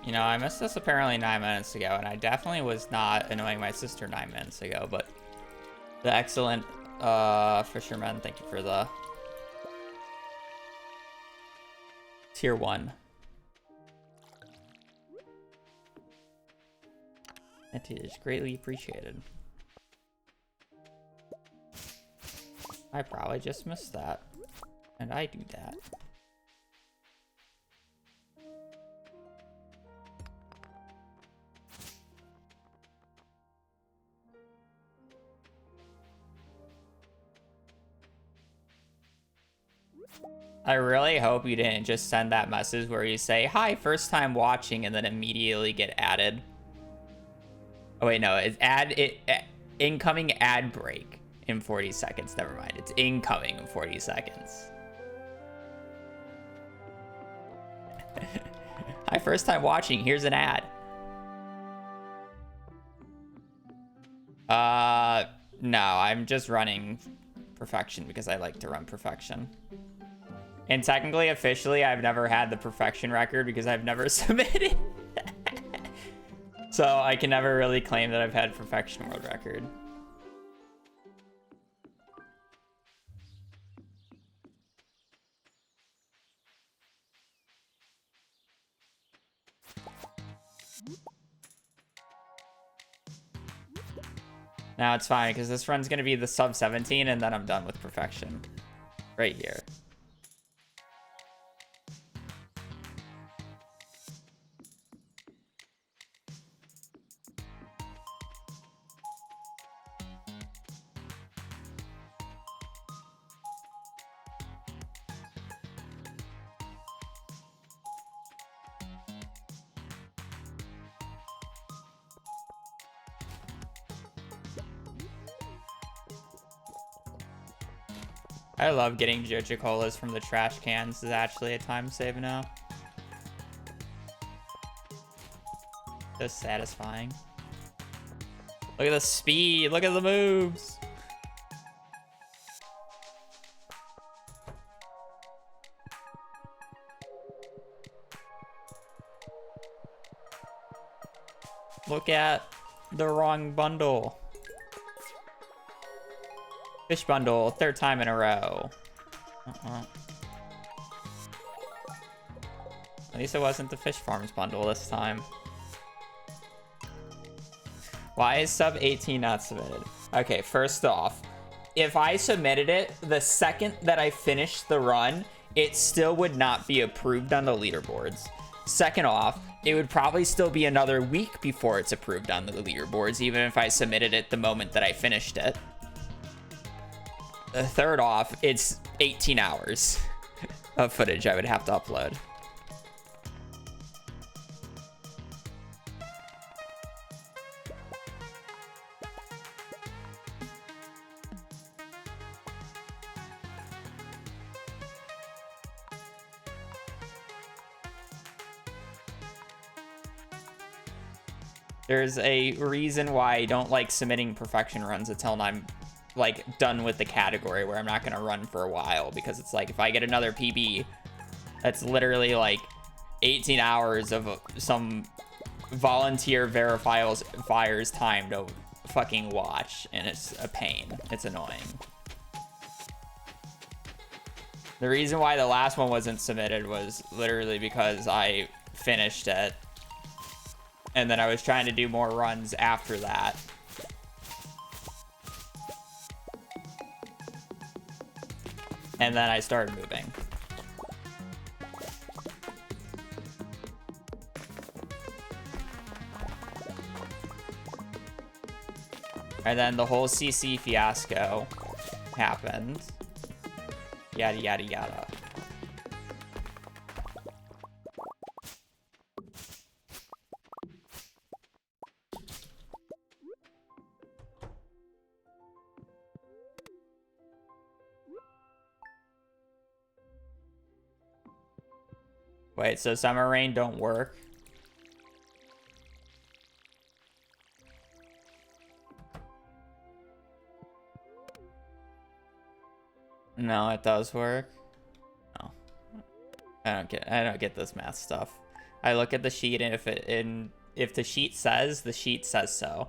You know, I missed this apparently 9 minutes ago, and I definitely was not annoying my sister 9 minutes ago, but the excellent fisherman, thank you for the tier 1. It is greatly appreciated. I probably just missed that, and I do that. I really hope you didn't just send that message where you say, hi, first time watching, and then immediately get added. Oh, wait, no, it's incoming ad break in 40 seconds. Never mind. It's incoming in 40 seconds. Hi, first time watching. Here's an ad. No, I'm just running perfection because I like to run perfection. And technically, officially, I've never had the perfection record because I've never submitted. So I can never really claim that I've had perfection world record. Now it's fine because this run's going to be the sub 17 and then I'm done with perfection. Right here. I love getting Joja Colas from the trash cans. This is actually a time save now. So satisfying. Look at the speed. Look at the moves. Look at the wrong bundle. Fish bundle, third time in a row. At least it wasn't the fish farms bundle this time. Why is sub 18 not submitted? Okay, first off, if I submitted it the second that I finished the run, it still would not be approved on the leaderboards. Second off, it would probably still be another week before it's approved on the leaderboards, even if I submitted it the moment that I finished it. third off, it's 18 hours of footage I would have to upload. There's a reason why I don't like submitting perfection runs until I'm like done with the category, where I'm not gonna run for a while, because it's like if I get another PB, that's literally like 18 hours of some volunteer verifier's time to fucking watch, and it's a pain. It's annoying. The reason why the last one wasn't submitted was literally because I finished it, and then I was trying to do more runs after that. And then I started moving. And then the whole CC fiasco happened. Yada, yada, yada. Wait, so summer rain don't work? No, it does work. No. I don't get this math stuff. I look at the sheet, and if the sheet says, the sheet says so.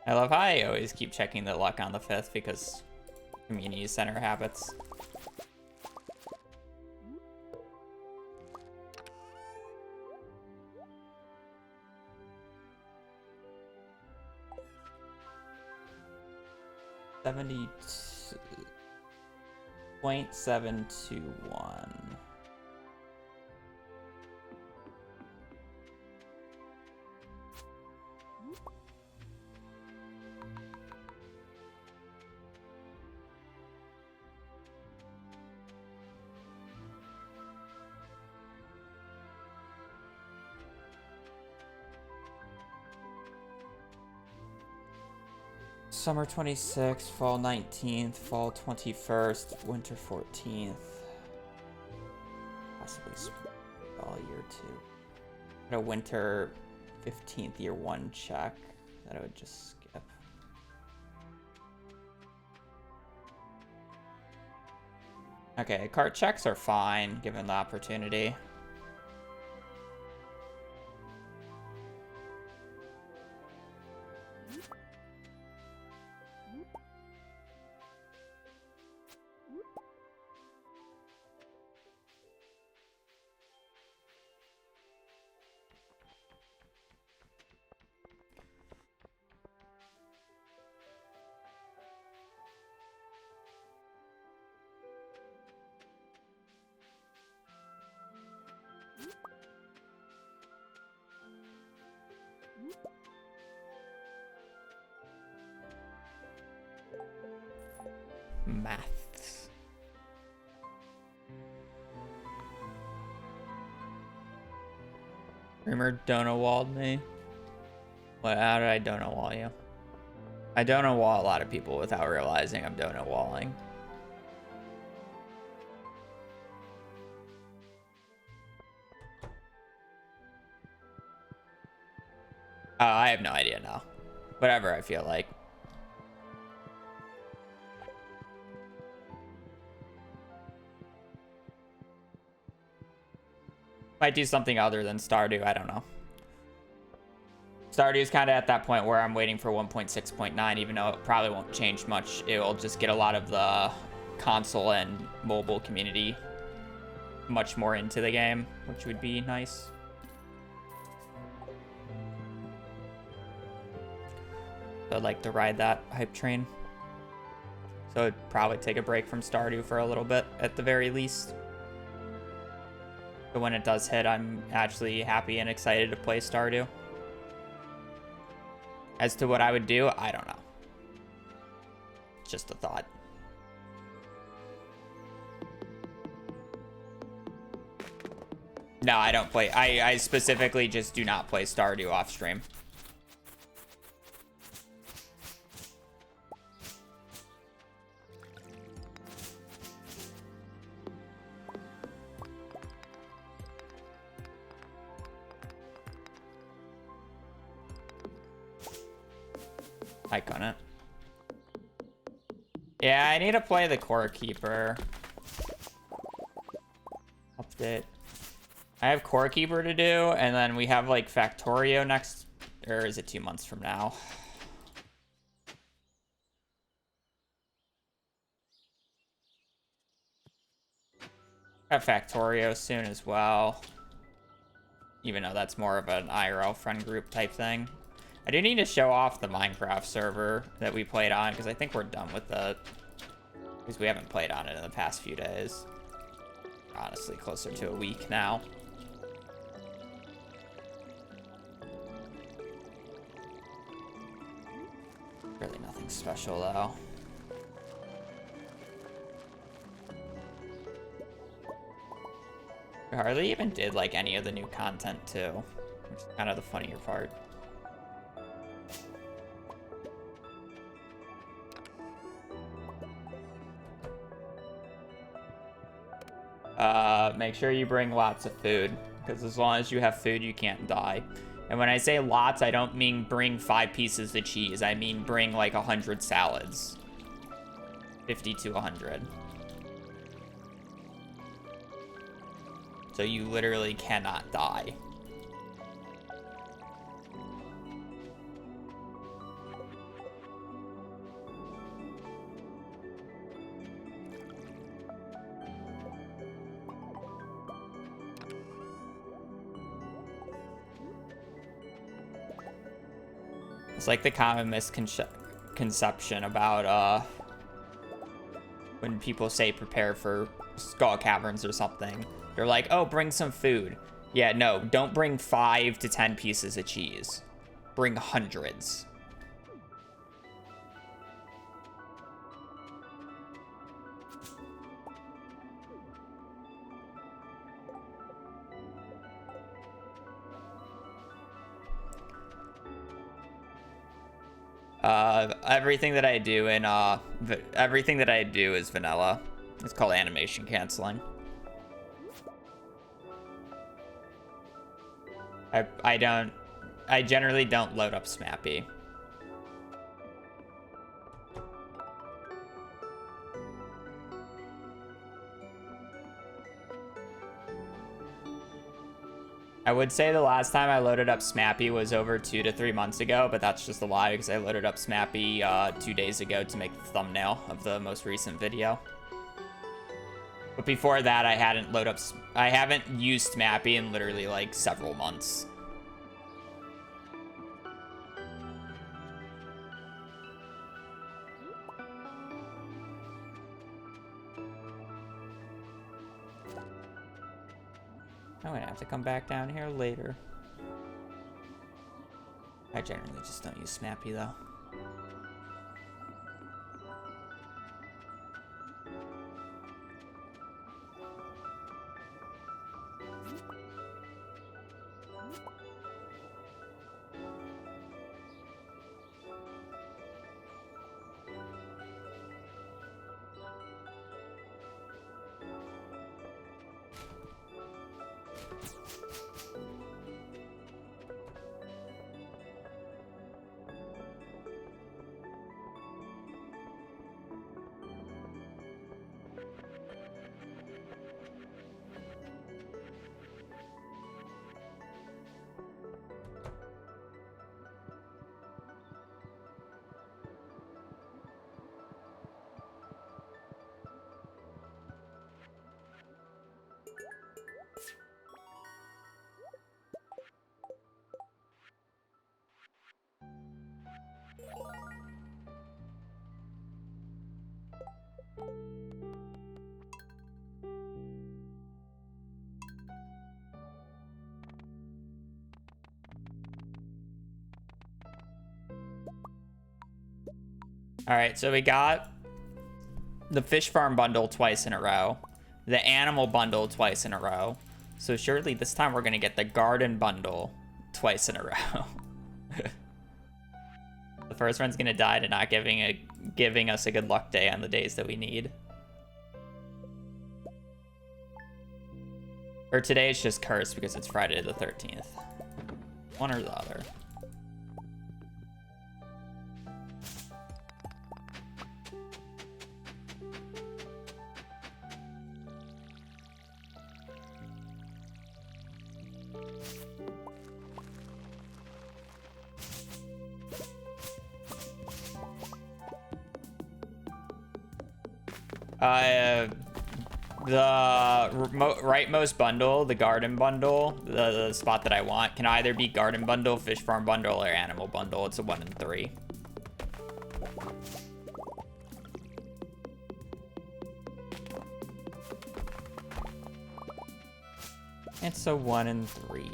I love how I always keep checking the luck on the 5th because community center habits. .721. Summer 26th, fall 19th, fall 21st, winter 14th. Possibly all year 2. Got a winter 15th year 1 check that I would just skip. Okay, cart checks are fine given the opportunity. Maths. Rumor Donawalled me. What? How did I Donawall you? I Donawall a lot of people without realizing I'm Donawalling. I have no idea now. Whatever I feel like. Might do something other than Stardew, I don't know. Stardew's kind of at that point where I'm waiting for 1.6.9, even though it probably won't change much. It will just get a lot of the console and mobile community much more into the game, which would be nice. I'd like to ride that hype train. So I'd probably take a break from Stardew for a little bit at the very least. But when it does hit, I'm actually happy and excited to play Stardew. As to what I would do, I don't know. Just a thought. No, I don't play. I specifically just do not play Stardew off stream. I couldn't. Yeah, I need to play the Core Keeper. Update. I have Core Keeper to do, and then we have like Factorio next, or is it 2 months from now? I have Factorio soon as well. Even though that's more of an IRL friend group type thing. I do need to show off the Minecraft server that we played on, because I think we're done with it. Because we haven't played on it in the past few days. Honestly, closer to a week now. Really nothing special, though. We hardly even did, like, any of the new content, too. Which is kind of the funnier part. Make sure you bring lots of food, because as long as you have food, you can't die. And when I say lots, I don't mean bring 5 pieces of cheese. I mean bring like 100 salads. 50 to 100. So you literally cannot die. It's like the common misconception about when people say prepare for skull caverns or something. They're like, oh, bring some food. Yeah, no, don't bring 5 to 10 pieces of cheese. Bring hundreds. Everything that I do in everything that I do is vanilla. It's called animation canceling. I generally don't load up Smappy. I would say the last time I loaded up Smappy was over 2 to 3 months ago, but that's just a lie because I loaded up Smappy 2 days ago to make the thumbnail of the most recent video. But before that, I haven't used Smappy in literally like several months. I'm gonna have to come back down here later. I generally just don't use Smappy though. All right, so we got the fish farm bundle twice in a row, the animal bundle twice in a row. So surely this time we're gonna get the garden bundle twice in a row. The first one's gonna die to not giving us a good luck day on the days that we need. Or today it's just cursed because it's Friday the 13th. One or the other. The rightmost bundle, the garden bundle, the spot that I want, can either be garden bundle, fish farm bundle, or animal bundle. It's a 1 in 3. It's a 1 in 3.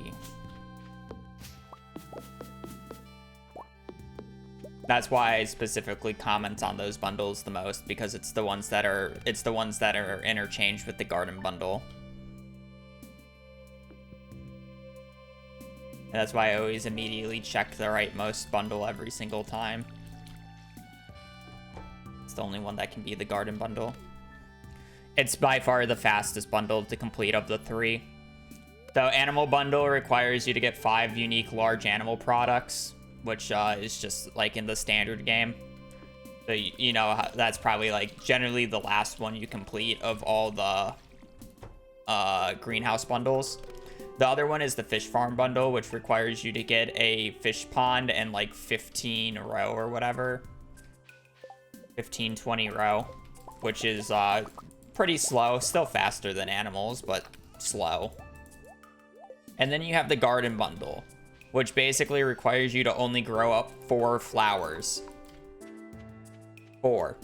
That's why I specifically comment on those bundles the most, because it's the ones that are interchanged with the garden bundle. And that's why I always immediately check the rightmost bundle every single time. It's the only one that can be the garden bundle. It's by far the fastest bundle to complete of the 3. The animal bundle requires you to get 5 unique large animal products, which is just like in the standard game. So, you know, that's probably like generally the last one you complete of all the greenhouse bundles. The other one is the fish farm bundle, which requires you to get a fish pond and like 15 row or whatever. 15, 20 row, which is pretty slow. Still faster than animals, but slow. And then you have the garden bundle, which basically requires you to only grow up 4 flowers. 4.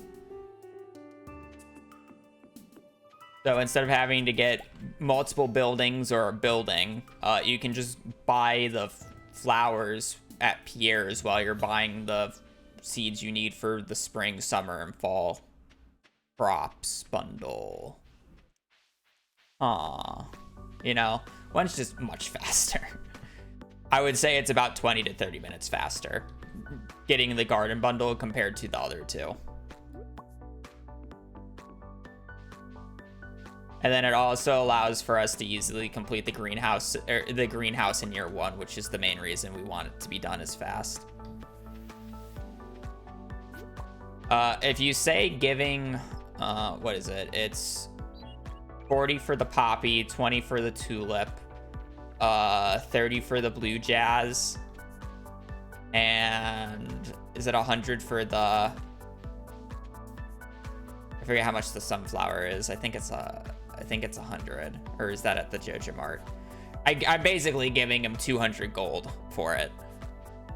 So instead of having to get multiple buildings or a building, you can just buy the flowers at Pierre's while you're buying the seeds you need for the spring, summer, and fall crops bundle. Aw. You know, one's just much faster. I would say it's about 20 to 30 minutes faster getting the garden bundle compared to the other 2. And then it also allows for us to easily complete the greenhouse in year 1, which is the main reason we want it to be done as fast. If you say giving, what is it? It's 40 for the poppy, 20 for the tulip, 30 for the blue jazz, and is it 100 for the, I forget how much the sunflower is. I think it's 100, or is that at the Joja Mart? I'm basically giving him 200 gold for it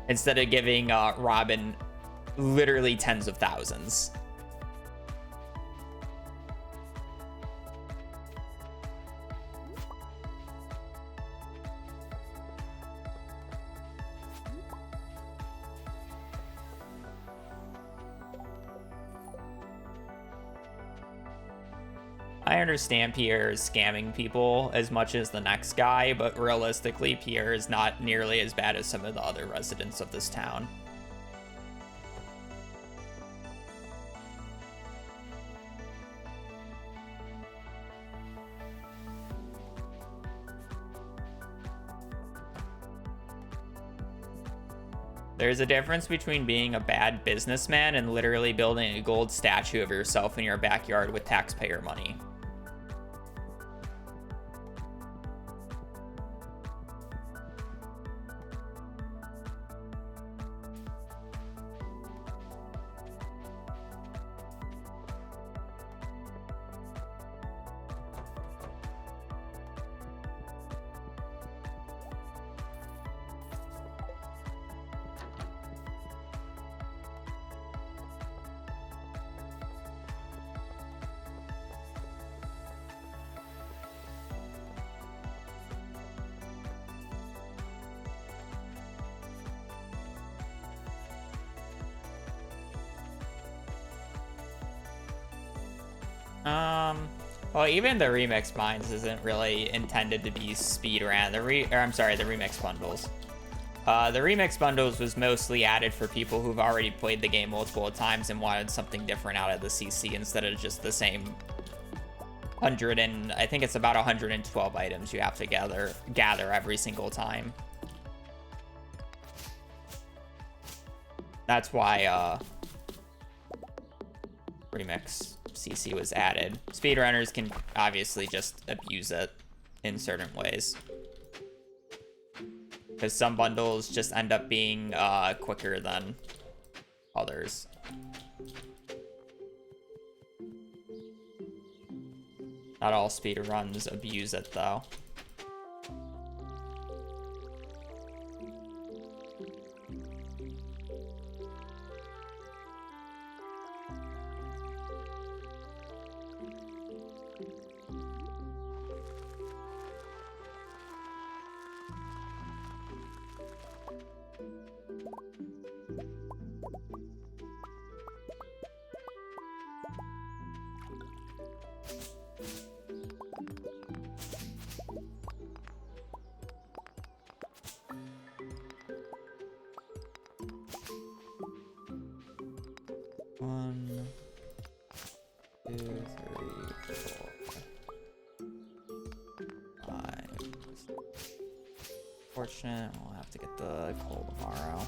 instead of giving Robin literally tens of thousands. I understand Pierre is scamming people as much as the next guy, but realistically, Pierre is not nearly as bad as some of the other residents of this town. There's a difference between being a bad businessman and literally building a gold statue of yourself in your backyard with taxpayer money. Well, even the remix mines isn't really intended to be speedrun. The remix bundles. The remix bundles was mostly added for people who've already played the game multiple times and wanted something different out of the CC instead of just the same I think it's about 112 items you have to gather every single time. That's why remix CC was added. Speedrunners can obviously just abuse it in certain ways, because some bundles just end up being quicker than others. Not all speedruns abuse it though. One, two, three, four, five. Fortunate, we'll have to get the coal tomorrow.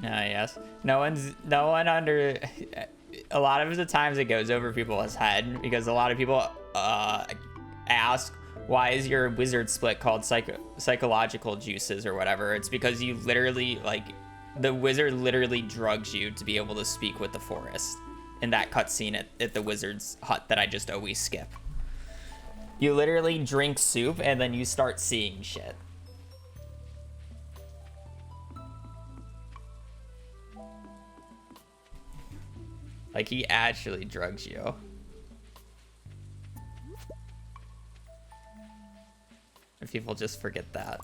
Yes. No one under. A lot of the times it goes over people's head because a lot of people ask, why is your wizard split called psychological juices or whatever? It's because you literally, like, the wizard literally drugs you to be able to speak with the forest in that cutscene at the wizard's hut that I just always skip. You literally drink soup and then you start seeing shit. Like, he actually drugs you. And people just forget that.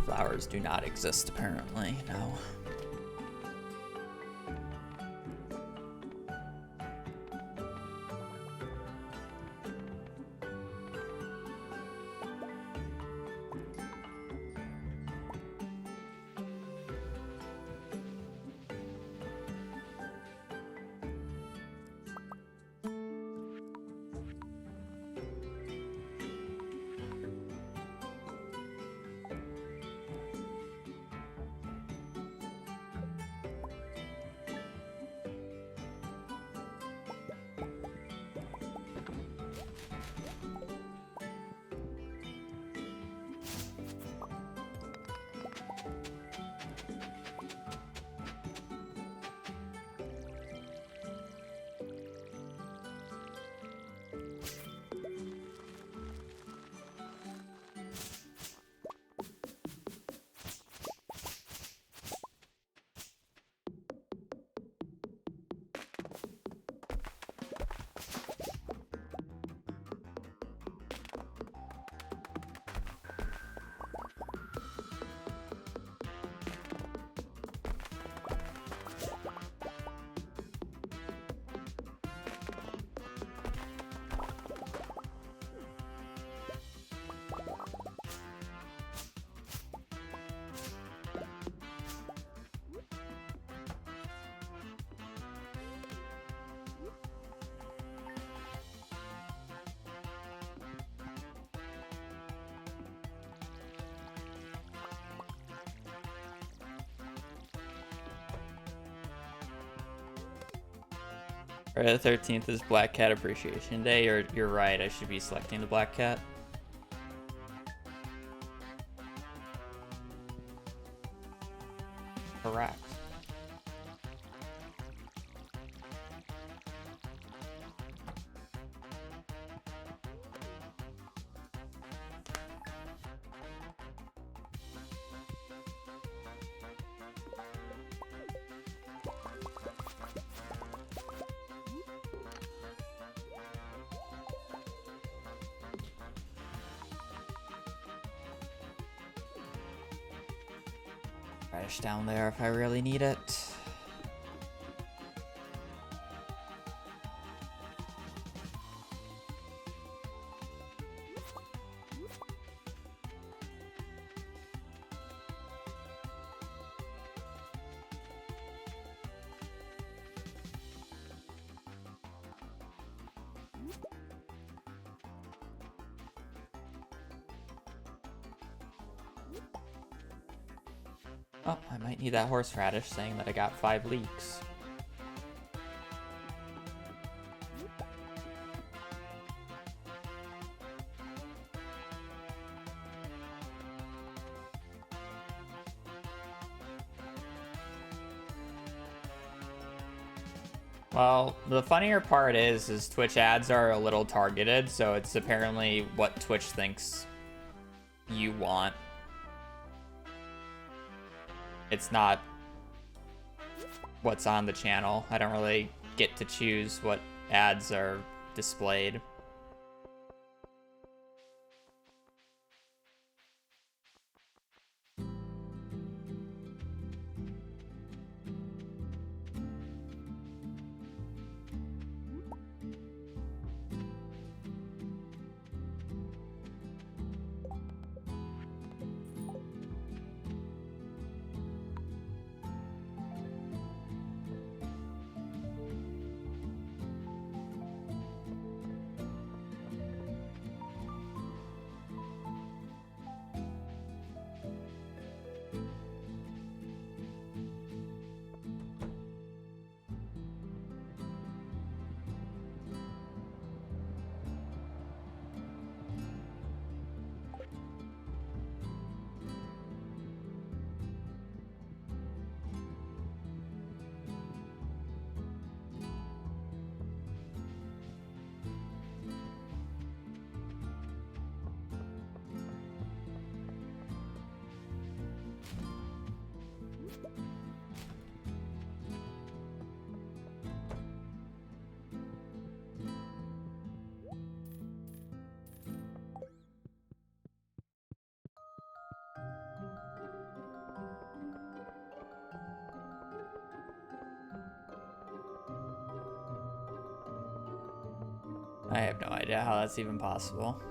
Flowers do not exist, apparently. No. Friday the 13th is Black Cat Appreciation Day. You're right, I should be selecting the Black Cat. Correct. Radish down there if I really need it. Oh, I might need that horseradish saying that I got 5 leeks. Well, the funnier part is Twitch ads are a little targeted, so it's apparently what Twitch thinks you want. It's not what's on the channel. I don't really get to choose what ads are displayed. I have no idea how that's even possible.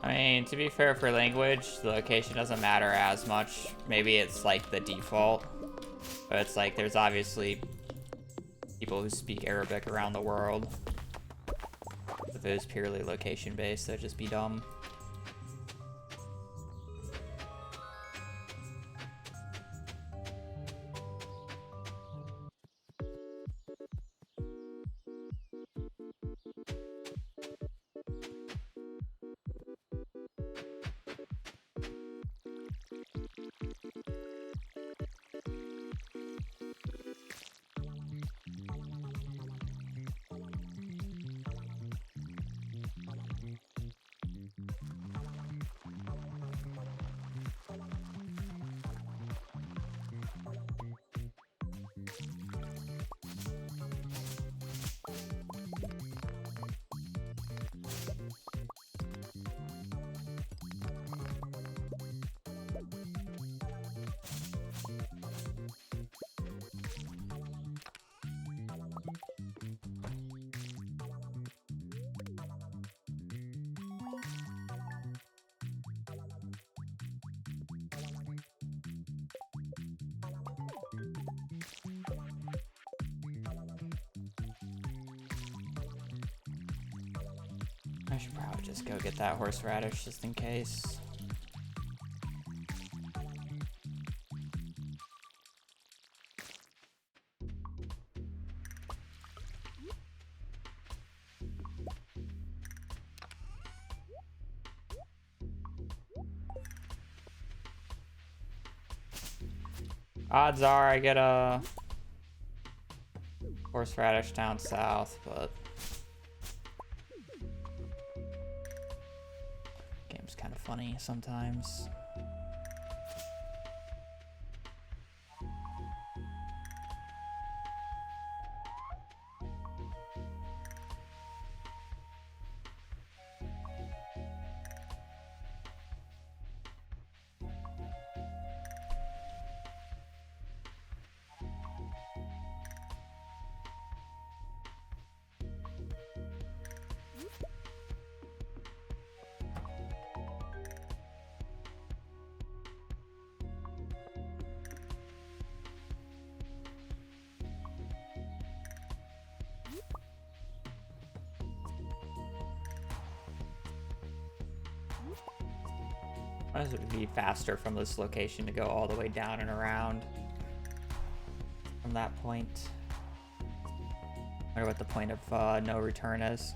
I mean, to be fair for language, the location doesn't matter as much. Maybe it's like the default, but it's like there's obviously people who speak Arabic around the world. If it was purely location-based, that'd just be dumb. I should probably just go get that horseradish just in case. Odds are I get a horseradish down south, but game's kind of funny sometimes. Why does it be faster from this location to go all the way down and around from that point? I wonder what the point of no return is.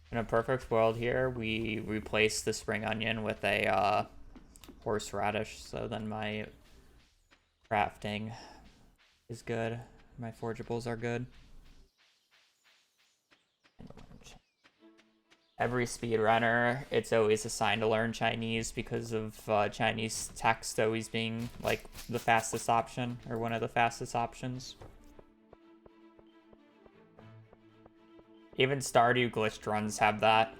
In a perfect world here, we replace the spring onion with a horseradish, so then my crafting is good. My forgeables are good. Every speedrunner, it's always assigned to learn Chinese because of Chinese text always being like the fastest option, or one of the fastest options. Even Stardew glitched runs have that.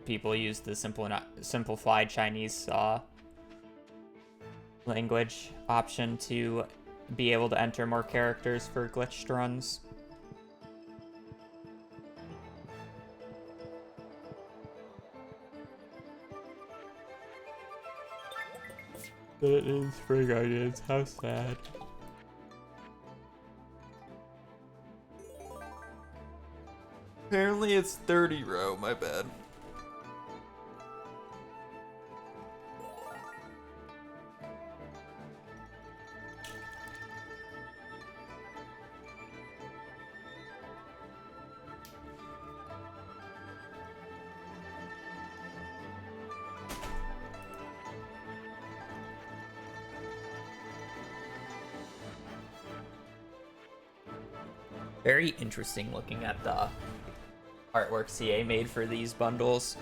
People use the simplified Chinese language option to be able to enter more characters for glitched runs. That is spring onions, how sad. Apparently it's 30 row, my bad. Very interesting looking at the artwork CA made for these bundles.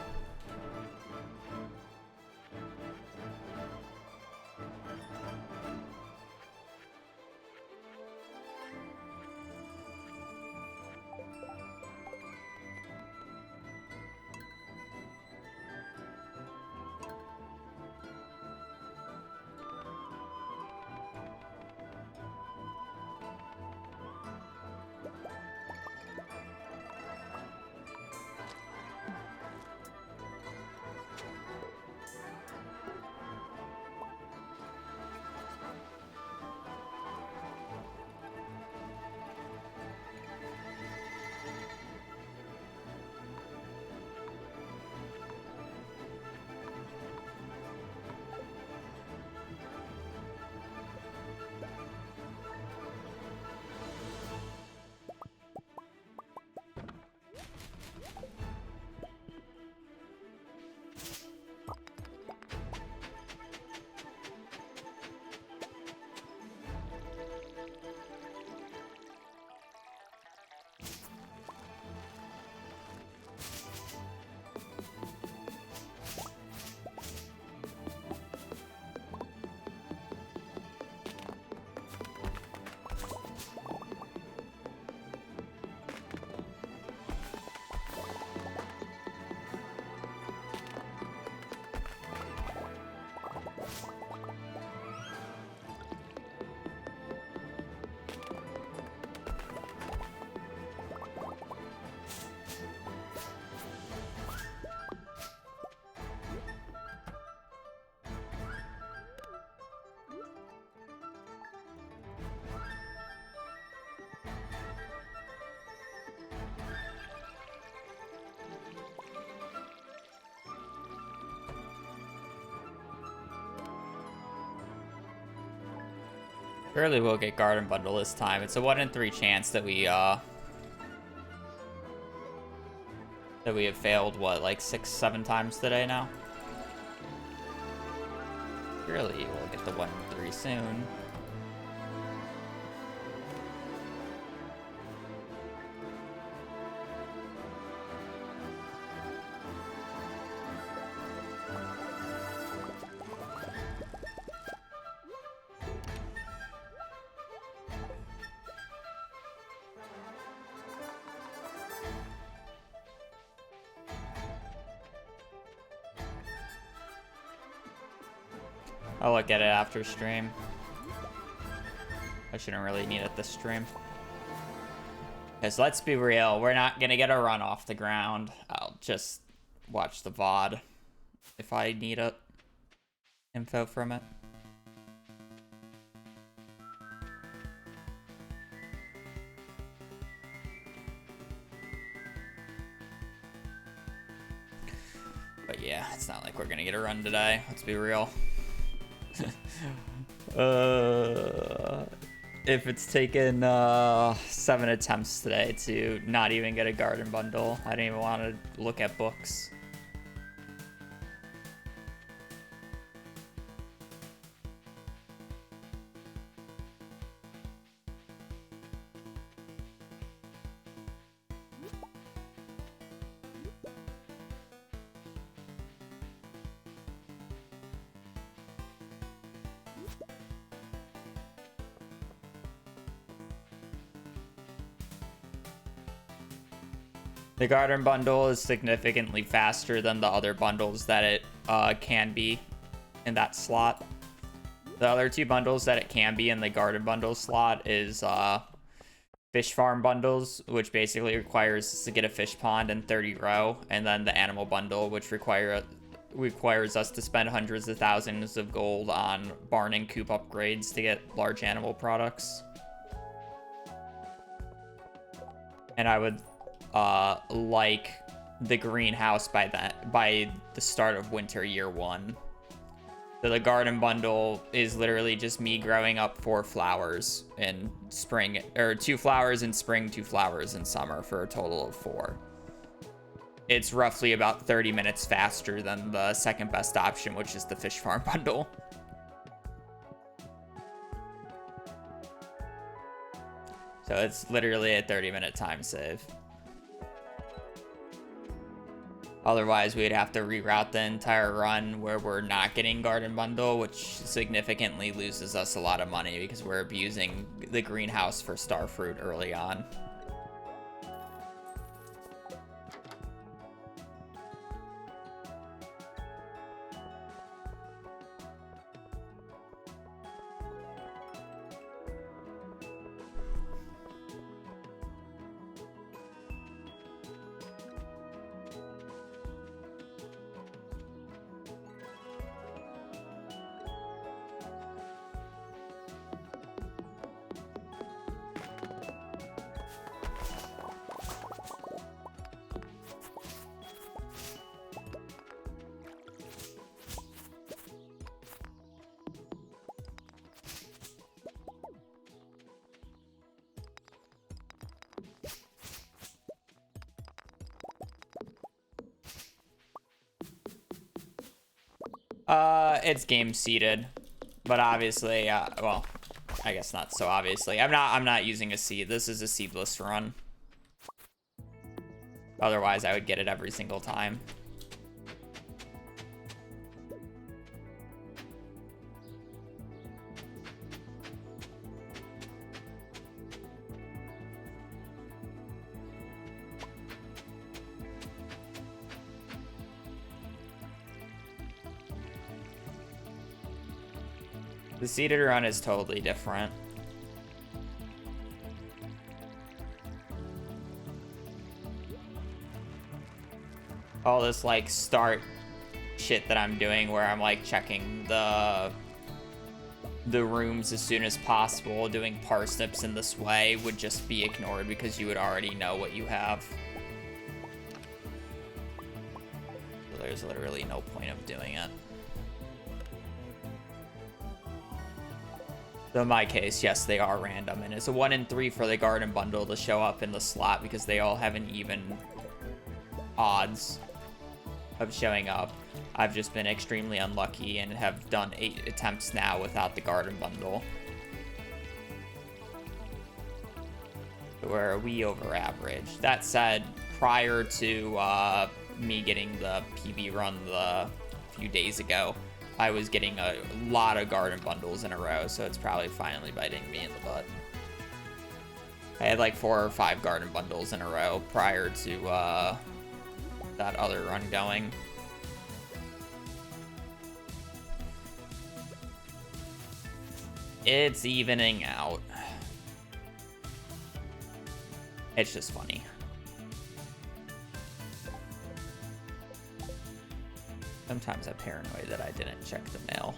Surely we'll get Garden Bundle this time. It's a 1 in 3 chance that we have failed, what, like 6-7 times today now? Surely we'll get the 1 in 3 soon. I'll look at it after stream. I shouldn't really need it this stream. Because let's be real, we're not going to get a run off the ground. I'll just watch the VOD if I need it. Info from it. But yeah, it's not like we're going to get a run today. Let's be real. If it's taken 7 attempts today to not even get a garden bundle, I don't even want to look at books. The garden bundle is significantly faster than the other bundles that it can be in that slot. The other 2 bundles that it can be in the garden bundle slot is fish farm bundles, which basically requires us to get a fish pond and 30 row, and then the animal bundle, which requires us to spend hundreds of thousands of gold on barn and coop upgrades to get large animal products. And I would like the greenhouse by the start of winter year 1. So the garden bundle is literally just me growing up 4 flowers in spring, or 2 flowers in spring, 2 flowers in summer, for a total of 4. It's roughly about 30 minutes faster than the second best option, which is the fish farm bundle. So it's literally a 30-minute time save. Otherwise, we'd have to reroute the entire run where we're not getting Garden Bundle, which significantly loses us a lot of money because we're abusing the greenhouse for Starfruit early on. It's game seeded, but obviously, well, I guess not so obviously. I'm not using a seed. This is a seedless run. Otherwise, I would get it every single time. The seeded run is totally different. All this like start shit that I'm doing where I'm like checking the rooms as soon as possible, doing parsnips in this way would just be ignored because you would already know what you have. So there's literally no point of doing it. So in my case, yes, they are random, and it's a 1 in 3 for the Garden Bundle to show up in the slot because they all have an even odds of showing up. I've just been extremely unlucky and have done 8 attempts now without the Garden Bundle. We're way over average. That said, prior to me getting the PB run a few days ago, I was getting a lot of Garden Bundles in a row, so it's probably finally biting me in the butt. I had like 4 or 5 Garden Bundles in a row prior to that other run going. It's evening out. It's just funny. Sometimes I'm paranoid that I didn't check the mail.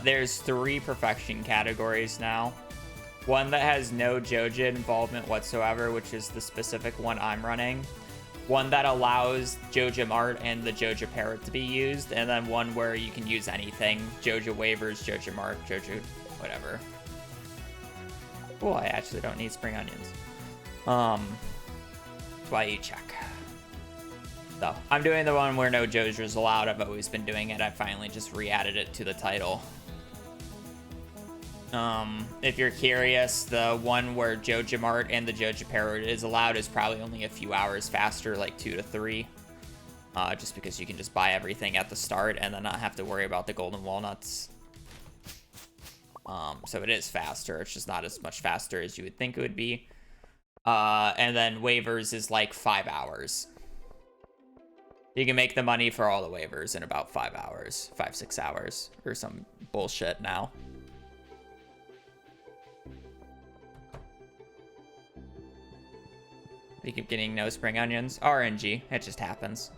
There's 3 perfection categories now. One that has no Joja involvement whatsoever, which is the specific one I'm running. One that allows Joja Mart and the Joja Parrot to be used, and then one where you can use anything. Joja Waivers, Joja Mart, Joja whatever. Oh, I actually don't need spring onions. That's why you check. So, I'm doing the one where no Joja is allowed. I've always been doing it. I finally just re-added it to the title. If you're curious, the one where Joja Mart and the Joja Parrot is allowed is probably only a few hours faster, like 2 to 3. Just because you can just buy everything at the start and then not have to worry about the golden walnuts. So it is faster. It's just not as much faster as you would think it would be. And then waivers is like 5 hours. You can make the money for all the waivers in about 5 hours, 5-6 hours, or some bullshit now. But You keep getting no spring onions. RNG. It just happens.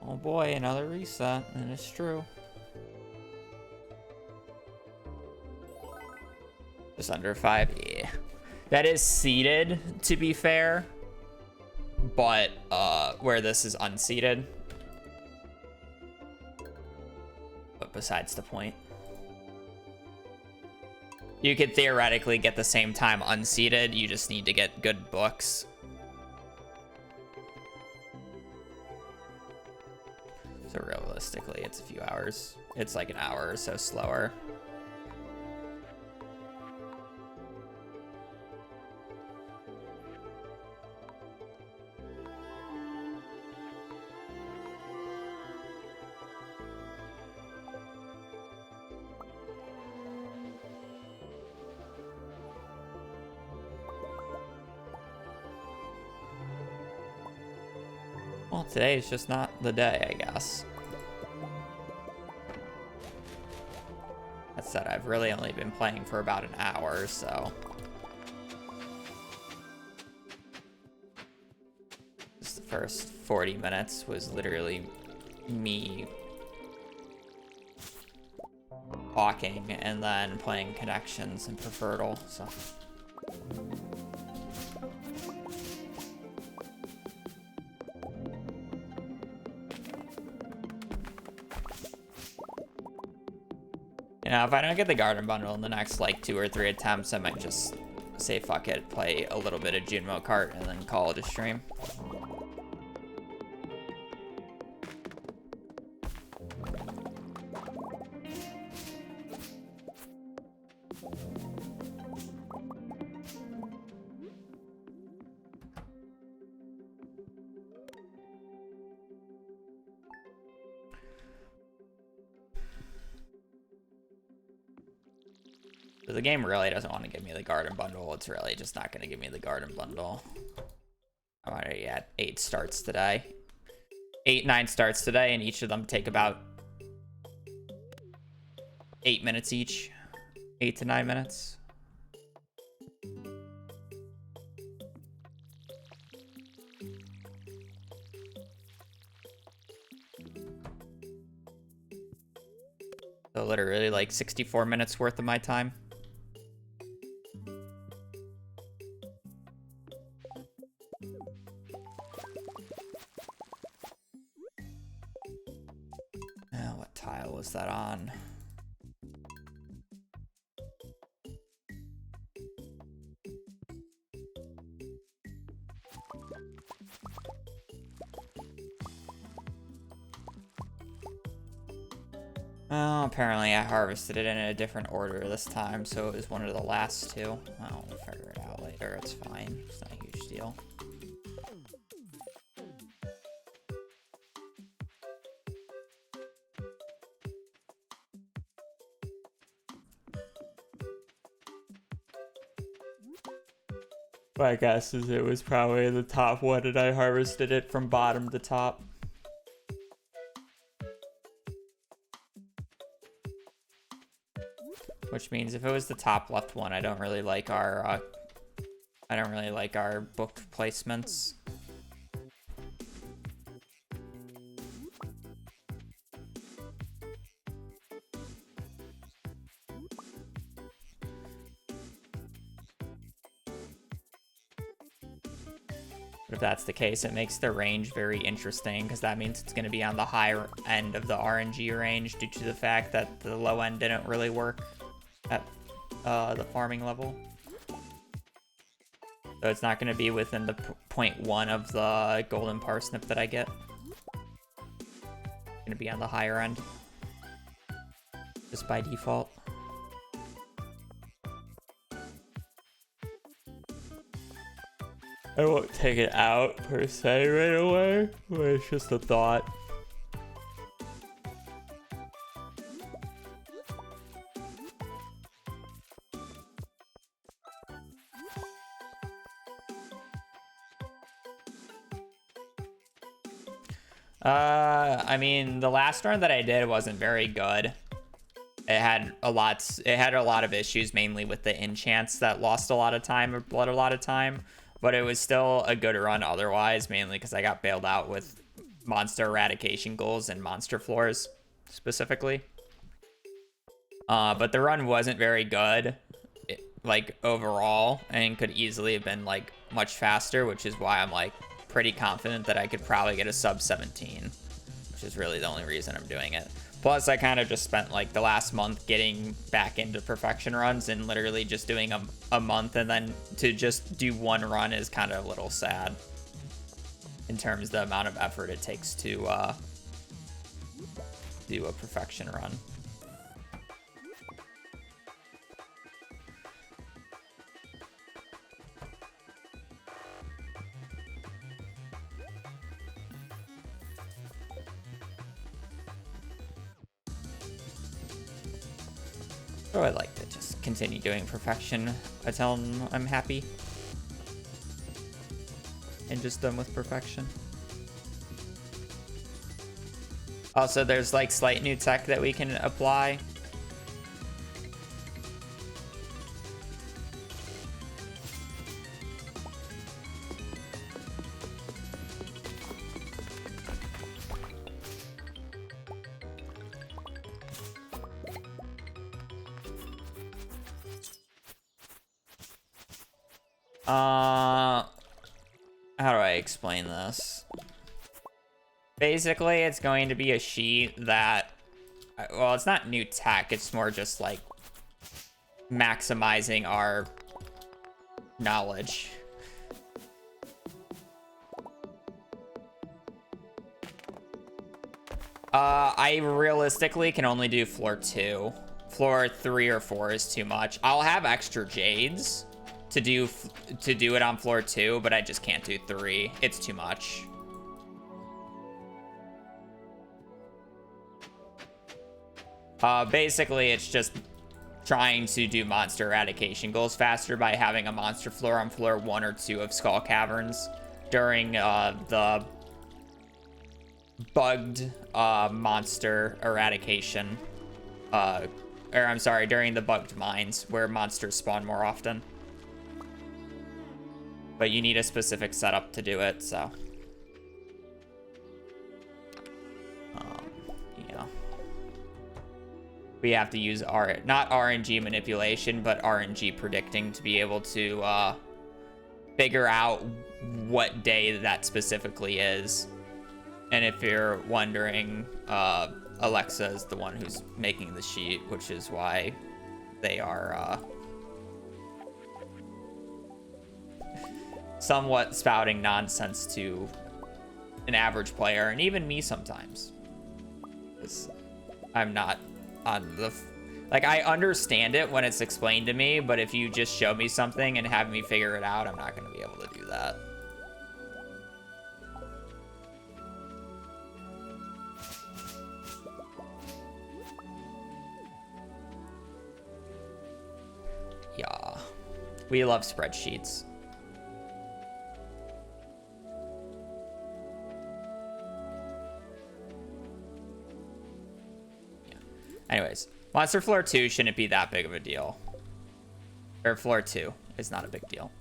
Oh boy, another reset, and it's true. Just under 5, yeah. That is seeded, to be fair. But, where this is unseeded. But besides the point. You could theoretically get the same time unseeded, you just need to get good books. So realistically, it's a few hours. It's like an hour or so slower. Well, today is just not the day, I guess. That said, I've really only been playing for about an hour, so. Just the first 40 minutes was literally me walking and then playing Connections and Prefertal, so. You know, if I don't get the garden bundle in the next like 2 or 3 attempts, I might just say fuck it, play a little bit of Junimo Kart and then call it a stream. The game really doesn't want to give me the garden bundle. It's really just not going to give me the garden bundle. I'm already at 8 starts today. 8, 9 starts today, and each of them take about 8 minutes each. 8 to 9 minutes. So literally like 64 minutes worth of my time. What tile was that on? Oh, apparently I harvested it in a different order this time, so it was one of the last 2. Well, we'll figure it out later. It's fine. It's not a huge deal. My guess is it was probably the top one, and I harvested it from bottom to top. Which means if it was the top left one, I don't really like our book placements. But if that's the case, it makes the range very interesting, because that means it's going to be on the higher end of the RNG range due to the fact that the low end didn't really work at the farming level. So it's not going to be within the 0.1 of the golden parsnip that I get. It's going to be on the higher end, just by default. I won't take it out per se right away, but it's just a thought. I mean, the last run that I did wasn't very good. It had a lot of issues, mainly with the enchants that lost a lot of time or bled a lot of time. But it was still a good run otherwise, mainly because I got bailed out with monster eradication goals and monster floors, specifically. But the run wasn't very good, like, overall, and could easily have been, like, much faster, which is why I'm, like, pretty confident that I could probably get a sub 17, which is really the only reason I'm doing it. Plus, I kind of just spent, like, the last month getting back into perfection runs and literally just doing a month, and then to just do one run is kind of a little sad in terms of the amount of effort it takes to do a perfection run. So I'd like to just continue doing perfection until I'm happy and just done with perfection. Also, there's like slight new tech that we can apply. How do I explain this? Basically, it's going to be a sheet that, well, it's not new tech, it's more just like maximizing our knowledge. I realistically can only do floor 2. Floor 3 or 4 is too much. I'll have extra jades to do it on floor 2, but I just can't do 3. It's too much. Basically, it's just trying to do monster eradication goals faster by having a monster floor on floor 1 or 2 of Skull Caverns during the bugged monster eradication. Or I'm sorry, during the bugged mines where monsters spawn more often. But you need a specific setup to do it, so. Yeah. We have to use not RNG manipulation, but RNG predicting to be able to figure out what day that specifically is. And if you're wondering, Alexa is the one who's making the sheet, which is why they are somewhat spouting nonsense to an average player, and even me sometimes. 'Cause I'm not on the... Like, I understand it when it's explained to me, but if you just show me something and have me figure it out, I'm not going to be able to do that. Yeah. We love spreadsheets. Anyways, Monster Floor 2 shouldn't be that big of a deal. Or Floor 2 is not a big deal.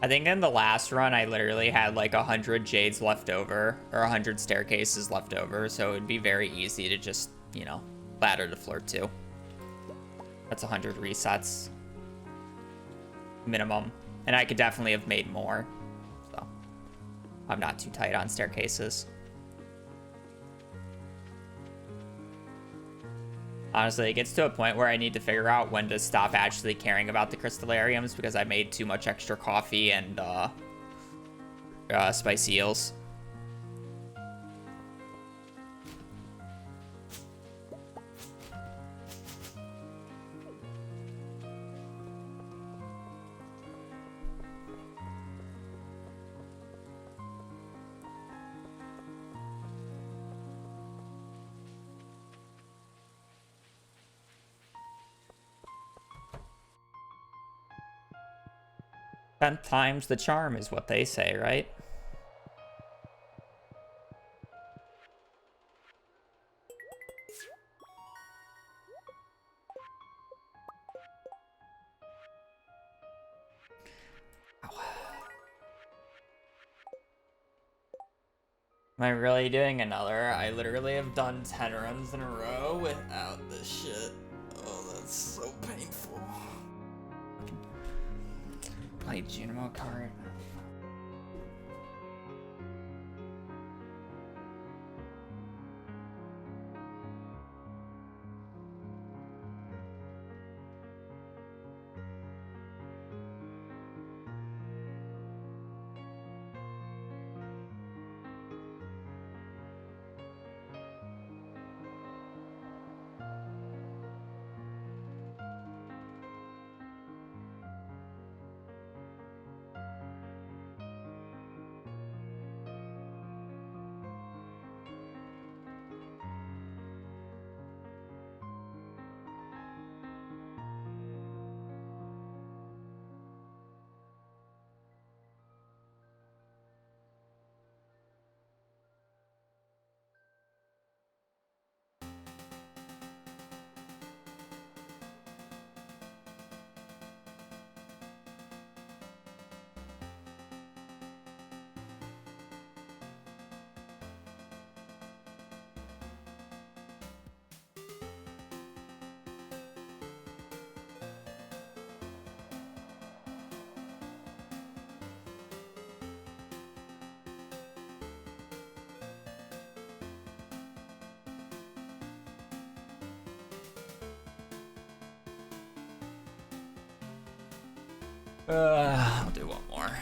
I think in the last run, I literally had like 100 jades left over, or 100 staircases left over, so it would be very easy to just, you know, ladder to floor 2. That's 100 resets. Minimum. And I could definitely have made more, so I'm not too tight on staircases. Honestly, it gets to a point where I need to figure out when to stop actually caring about the crystallariums because I made too much extra coffee and spicy eels. Tenth time's the charm is what they say, right? Am I really doing another? I literally have done 10 runs in a row without this shit. Oh, that's so painful. Play Junimo Kart. I'll do one more.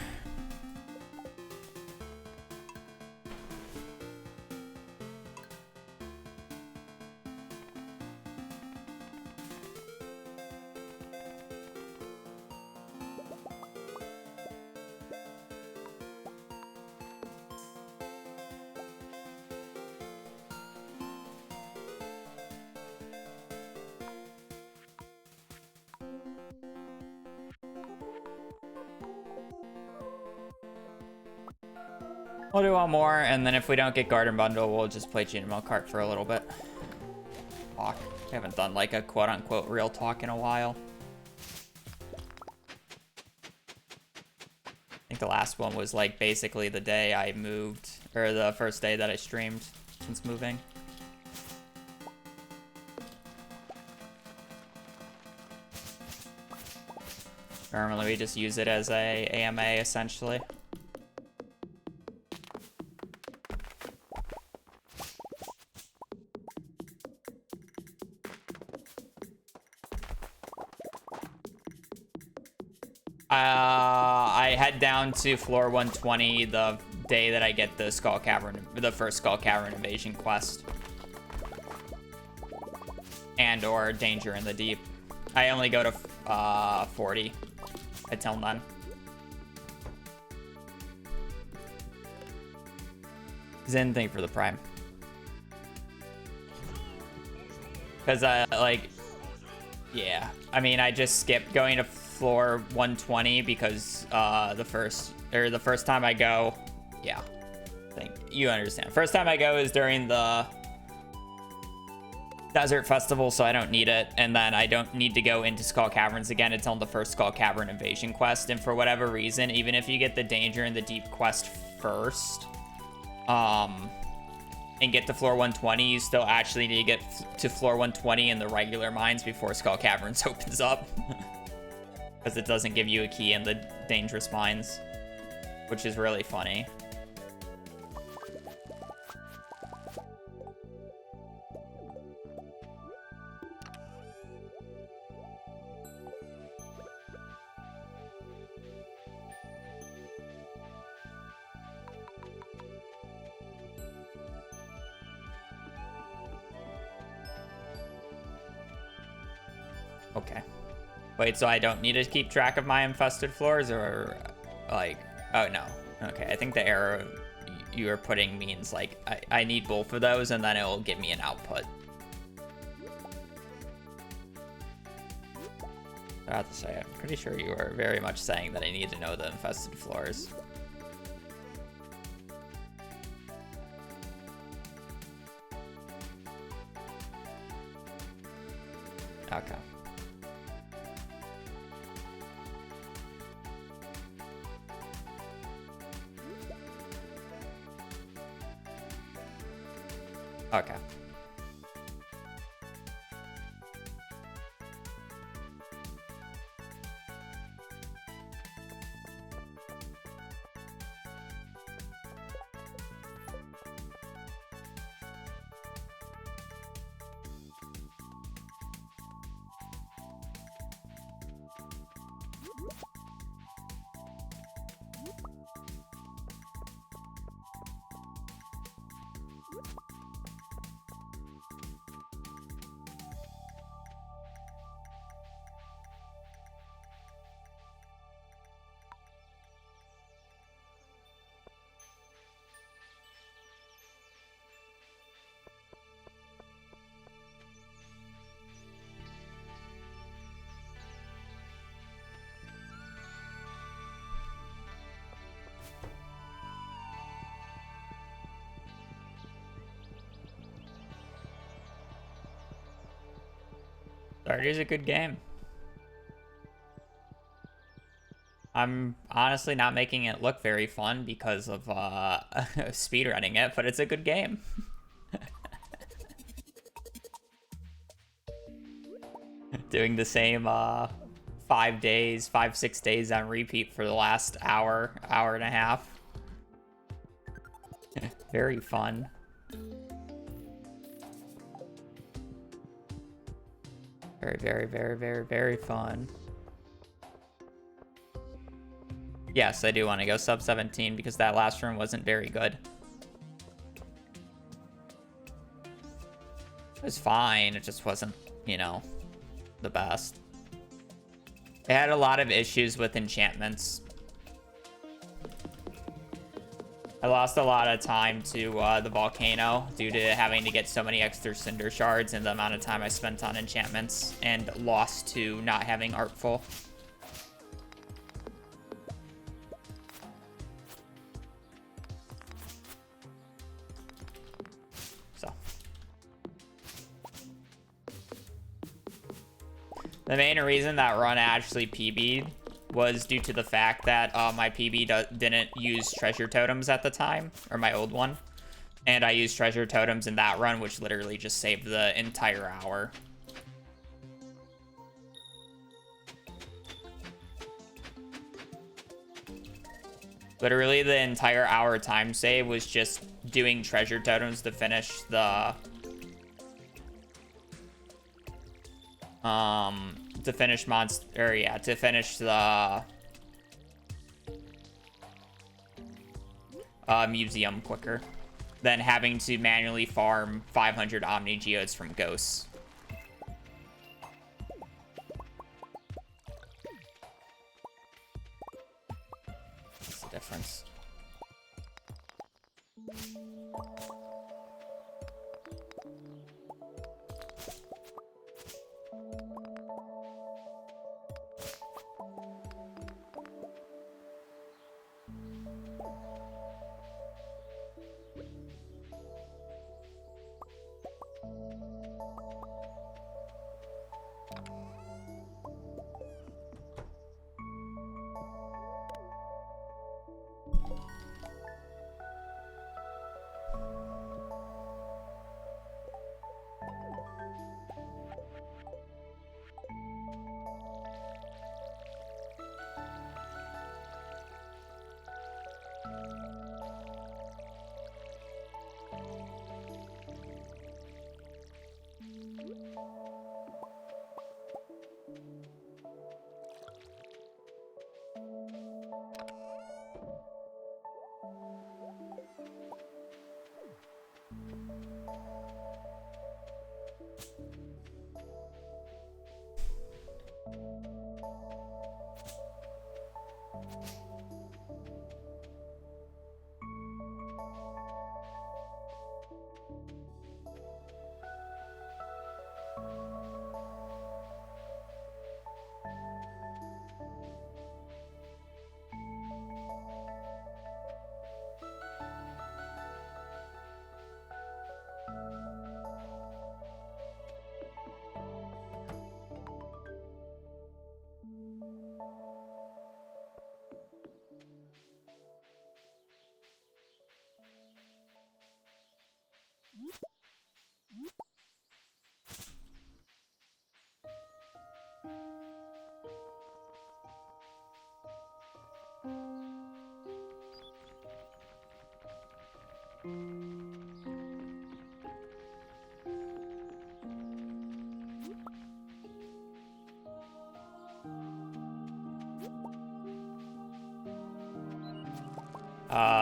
We'll do one more, and then if we don't get Garden Bundle, we'll just play Junimo Kart for a little bit. Talk. We haven't done like a quote-unquote real talk in a while. I think the last one was like basically the day I moved, or the first day that I streamed since moving. Normally we just use it as a AMA essentially. I head down to floor 120 the day that I get the Skull Cavern, the first Skull Cavern invasion quest. And or Danger in the Deep. I only go to 40 until then. Zen, thank you for the Prime. Because, like, yeah. I mean, I just skipped going to floor 120 because the first time I go, yeah. I think you understand. First time I go is during the Desert Festival, so I don't need it. And then I don't need to go into Skull Caverns again until the first Skull Cavern invasion quest. And for whatever reason, even if you get the Danger in the Deep quest first, and get to floor 120, you still actually need to get to floor 120 in the regular mines before Skull Caverns opens up. Because it doesn't give you a key in the dangerous mines, which is really funny. Okay. Wait, so I don't need to keep track of my infested floors, or like, oh no. Okay, I think the error you are putting means like I need both of those and then it will give me an output. I have to say, I'm pretty sure you are very much saying that I need to know the infested floors. Okay. Okay. Stardew's a good game. I'm honestly not making it look very fun because of speedrunning it, but it's a good game. Doing the same 5 days, 6 days on repeat for the last hour and a half. Very fun. Very fun. Yes, I do want to go sub 17 because that last room wasn't very good. It was fine, it just wasn't, you know, the best. It had a lot of issues with enchantments. I lost a lot of time to the volcano due to having to get so many extra cinder shards and the amount of time I spent on enchantments, and lost to not having Artful. So. The main reason that run actually PB'd was due to the fact that my PB didn't use treasure totems at the time, or my old one. And I used treasure totems in that run, which literally just saved the entire hour. Literally the entire hour time save was just doing treasure totems to finish the... to finish to finish the museum quicker than having to manually farm 500 Omni Geodes from ghosts. What's the difference?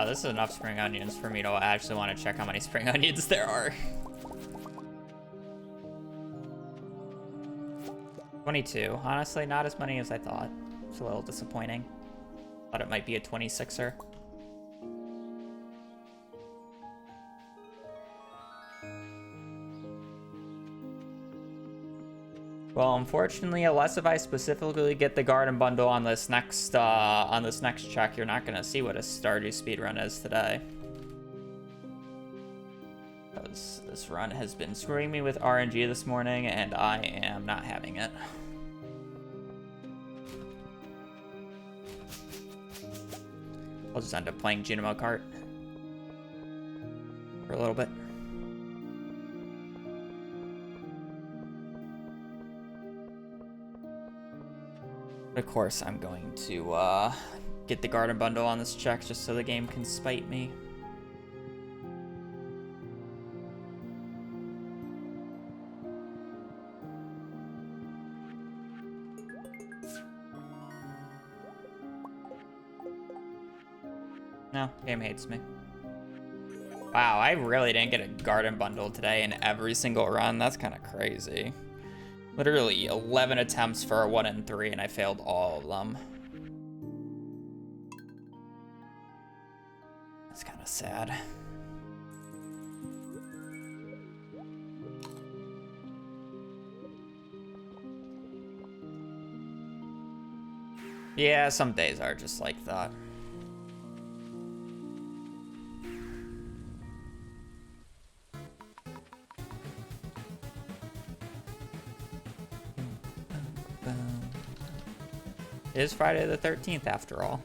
This is enough spring onions for me to actually want to check how many spring onions there are. 22. Honestly, not as many as I thought. It's a little disappointing. Thought it might be a 26er. Well, unfortunately, unless if I specifically get the garden bundle on this next check, you're not gonna see what a Stardew speedrun is today. Because this run has been screwing me with RNG this morning, and I am not having it. I'll just end up playing Junimo Kart for a little bit. Of course, I'm going to get the garden bundle on this check just so the game can spite me. No, game hates me. Wow, I really didn't get a garden bundle today in every single run. That's kind of crazy. Literally 11 attempts for a 1 in 3, and I failed all of them. That's kind of sad. Yeah, some days are just like that. It is Friday the 13th after all.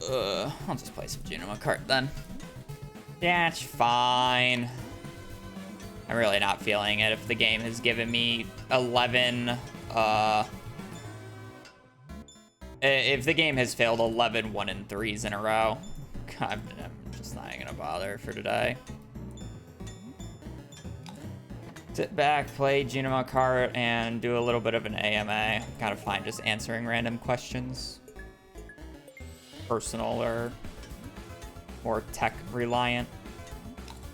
I'll just play some Junimo Kart then. Yeah, it's fine. I'm really not feeling it if the game has given me 11, if the game has failed 11 1 in 3s in a row. I'm just not gonna bother for today. Sit back, play Junimo Kart, and do a little bit of an AMA. Kind of fine just answering random questions. Personal or more tech reliant.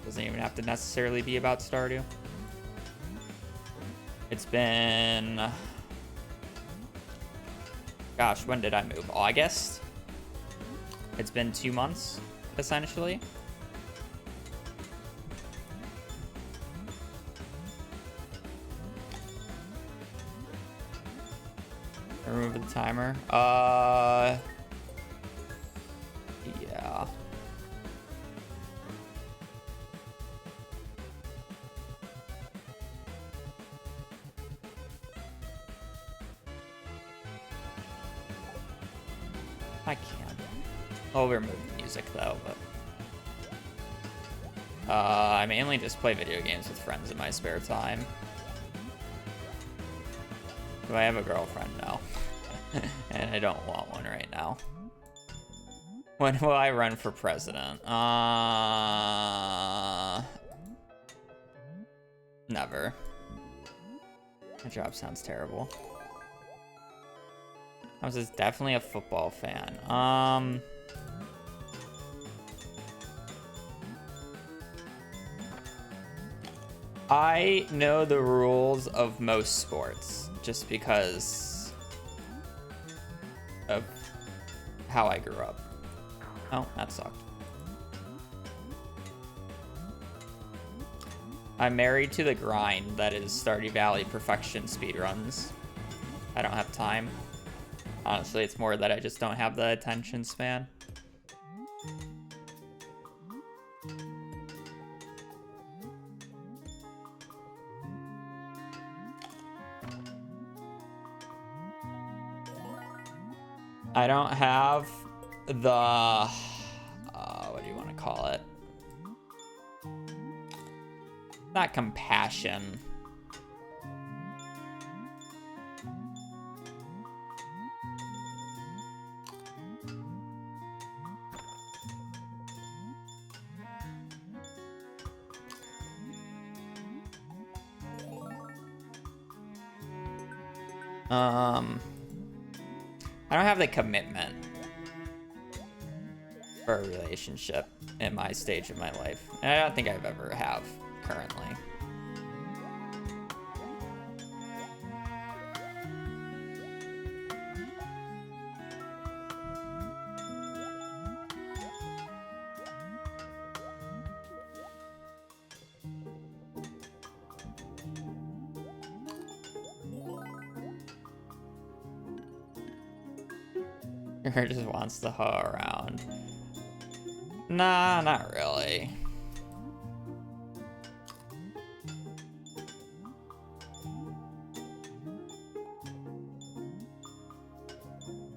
Doesn't even have to necessarily be about Stardew. It's been... Gosh, when did I move? August? It's been 2 months, essentially. Remove the timer. Yeah. I can. I'll remove the music though, but I mainly just play video games with friends in my spare time. Do I have a girlfriend? No. And I don't want one right now. When will I run for president? Never. My job sounds terrible. I was just definitely a football fan. I know the rules of most sports just because of how I grew up. Oh, that sucked. I'm married to the grind that is Stardew Valley perfection speedruns. I don't have time. Honestly, it's more that I just don't have the attention span. I don't have the, what do you want to call it? Not compassion. I don't have the commitment for a relationship in my stage of my life. And I don't think I've ever have currently. Her just wants to hoe around. Nah, not really.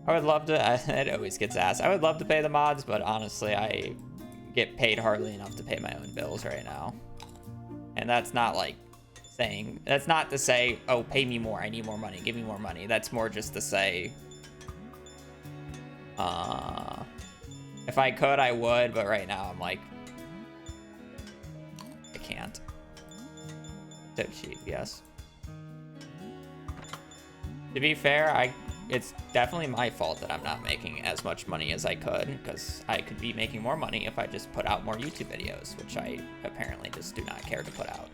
I would love to, it always gets asked. I would love to pay the mods, but honestly, I get paid hardly enough to pay my own bills right now. And that's not like saying, that's not to say, oh, pay me more, I need more money, give me more money. That's more just to say, if I could, I would, but right now I'm like, I can't. So cheap, yes. To be fair, it's definitely my fault that I'm not making as much money as I could, because I could be making more money if I just put out more YouTube videos, which I apparently just do not care to put out.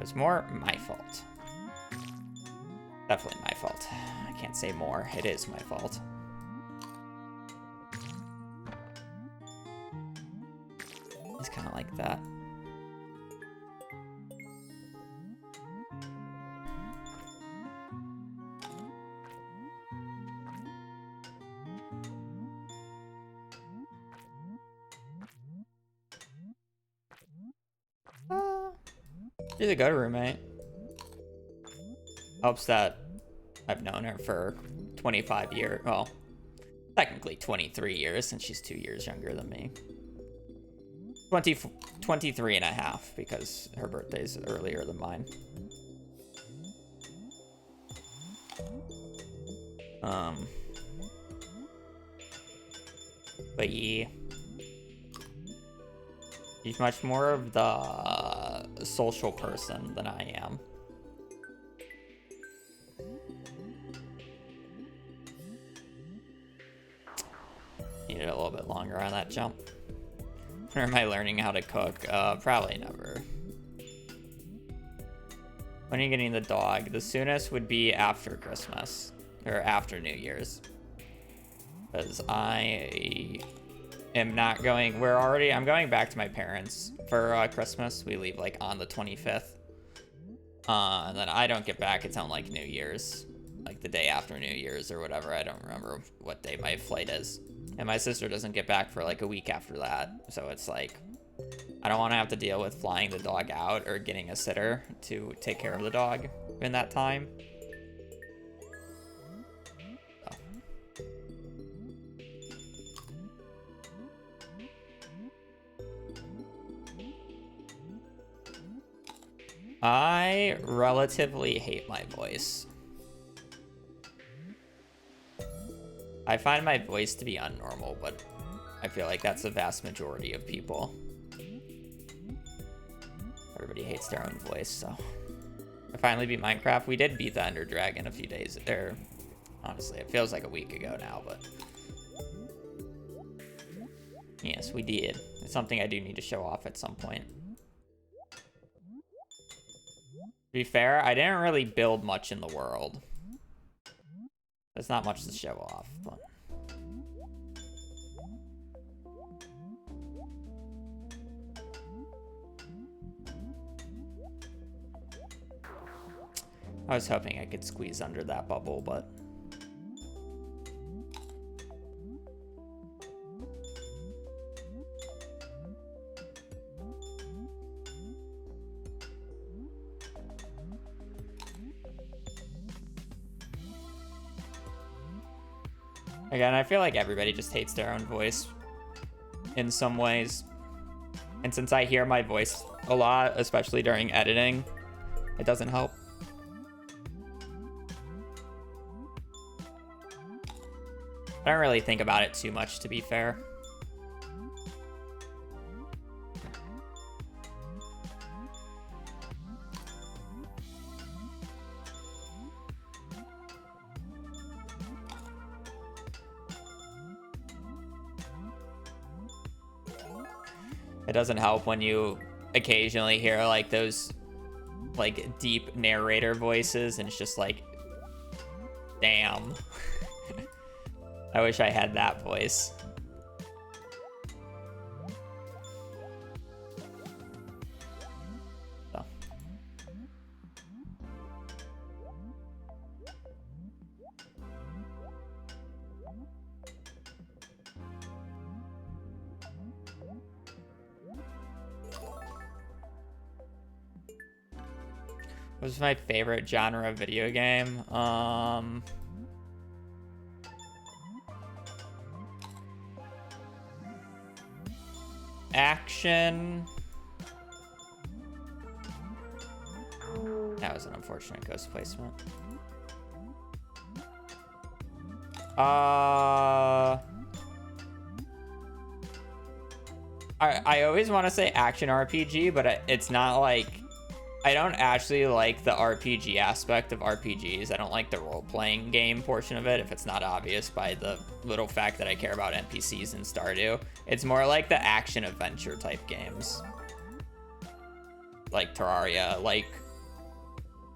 It's more my fault. Definitely my fault. I can't say more. It is my fault. It's kind of like that. She's a good roommate. Helps that I've known her for 25 years. Well, technically 23 years since she's 2 years younger than me. 23 and a half because her birthday's earlier than mine. But yeah. She's much more of the social person than I am. Needed a little bit longer on that jump. When am I learning how to cook? Probably never. When are you getting the dog? The soonest would be after Christmas. Or after New Year's. Because I am not going, I'm going back to my parents for Christmas. We leave like on the 25th. And then I don't get back until like New Year's. Like the day after New Year's or whatever. I don't remember what day my flight is. And my sister doesn't get back for like a week after that. So it's like, I don't want to have to deal with flying the dog out or getting a sitter to take care of the dog in that time. I relatively hate my voice. I find my voice to be unnormal, but I feel like that's the vast majority of people. Everybody hates their own voice, so. I finally beat Minecraft. We did beat the Ender Dragon a few days there. Honestly, it feels like a week ago now, but. Yes, we did. It's something I do need to show off at some point. To be fair, I didn't really build much in the world. There's not much to show off, but... I was hoping I could squeeze under that bubble, but... Again, I feel like everybody just hates their own voice in some ways. And since I hear my voice a lot, especially during editing, it doesn't help. I don't really think about it too much, to be fair. It doesn't help when you occasionally hear like those like deep narrator voices and it's just like, damn. I wish I had that voice. So. What was my favorite genre of video game? Action. That was an unfortunate ghost placement. I always want to say action RPG, but it's not like, I don't actually like the RPG aspect of RPGs. I don't like the role-playing game portion of it, if it's not obvious by the little fact that I care about NPCs in Stardew. It's more like the action-adventure type games. Like Terraria, like...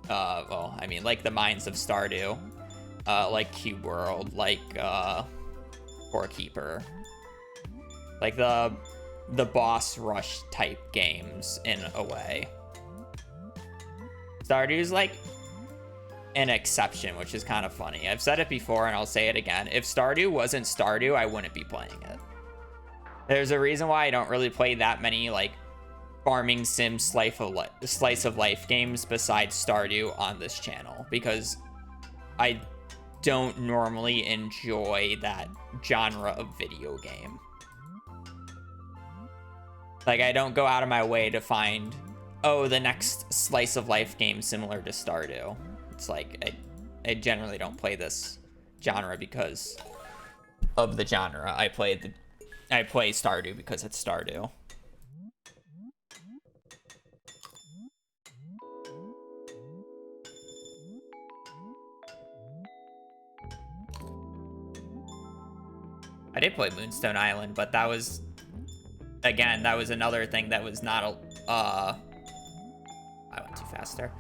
well, I mean, like the Mines of Stardew. Like Cube World, like Core Keeper. Like the boss rush type games, in a way. Stardew's like an exception, which is kind of funny. I've said it before and I'll say it again. If Stardew wasn't Stardew, I wouldn't be playing it. There's a reason why I don't really play that many like farming sim slice of life games besides Stardew on this channel, because I don't normally enjoy that genre of video game. Like, I don't go out of my way to find, oh, the next slice of life game similar to Stardew. It's like, I generally don't play this genre because of the genre. I play Stardew because it's Stardew. I did play Moonstone Island, but that was, again, that was another thing that was not a, I went too fast there.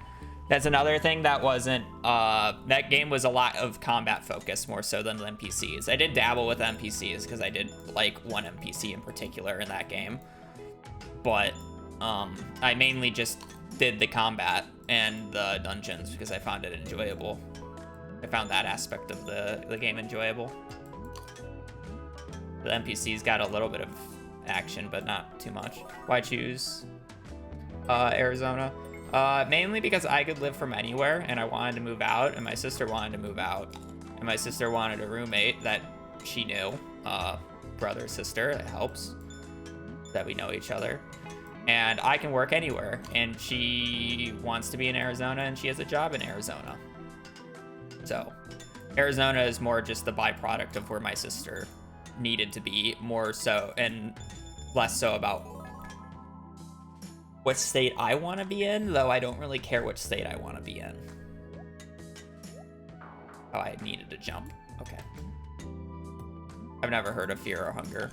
That's another thing that wasn't, that game was a lot of combat focus more so than the NPCs. I did dabble with NPCs because I did like one NPC in particular in that game. But, I mainly just did the combat and the dungeons because I found it enjoyable. I found that aspect of the game enjoyable. The NPCs got a little bit of action, but not too much. Why choose Arizona? Mainly because I could live from anywhere, and I wanted to move out, and my sister wanted to move out. And my sister wanted a roommate that she knew. Brother, sister, it helps that we know each other. And I can work anywhere, and she wants to be in Arizona, and she has a job in Arizona. So, Arizona is more just the byproduct of where my sister needed to be, more so, and less so about what state I want to be in, though I don't really care which state I want to be in. Oh, I needed to jump. Okay. I've never heard of Fear or Hunger.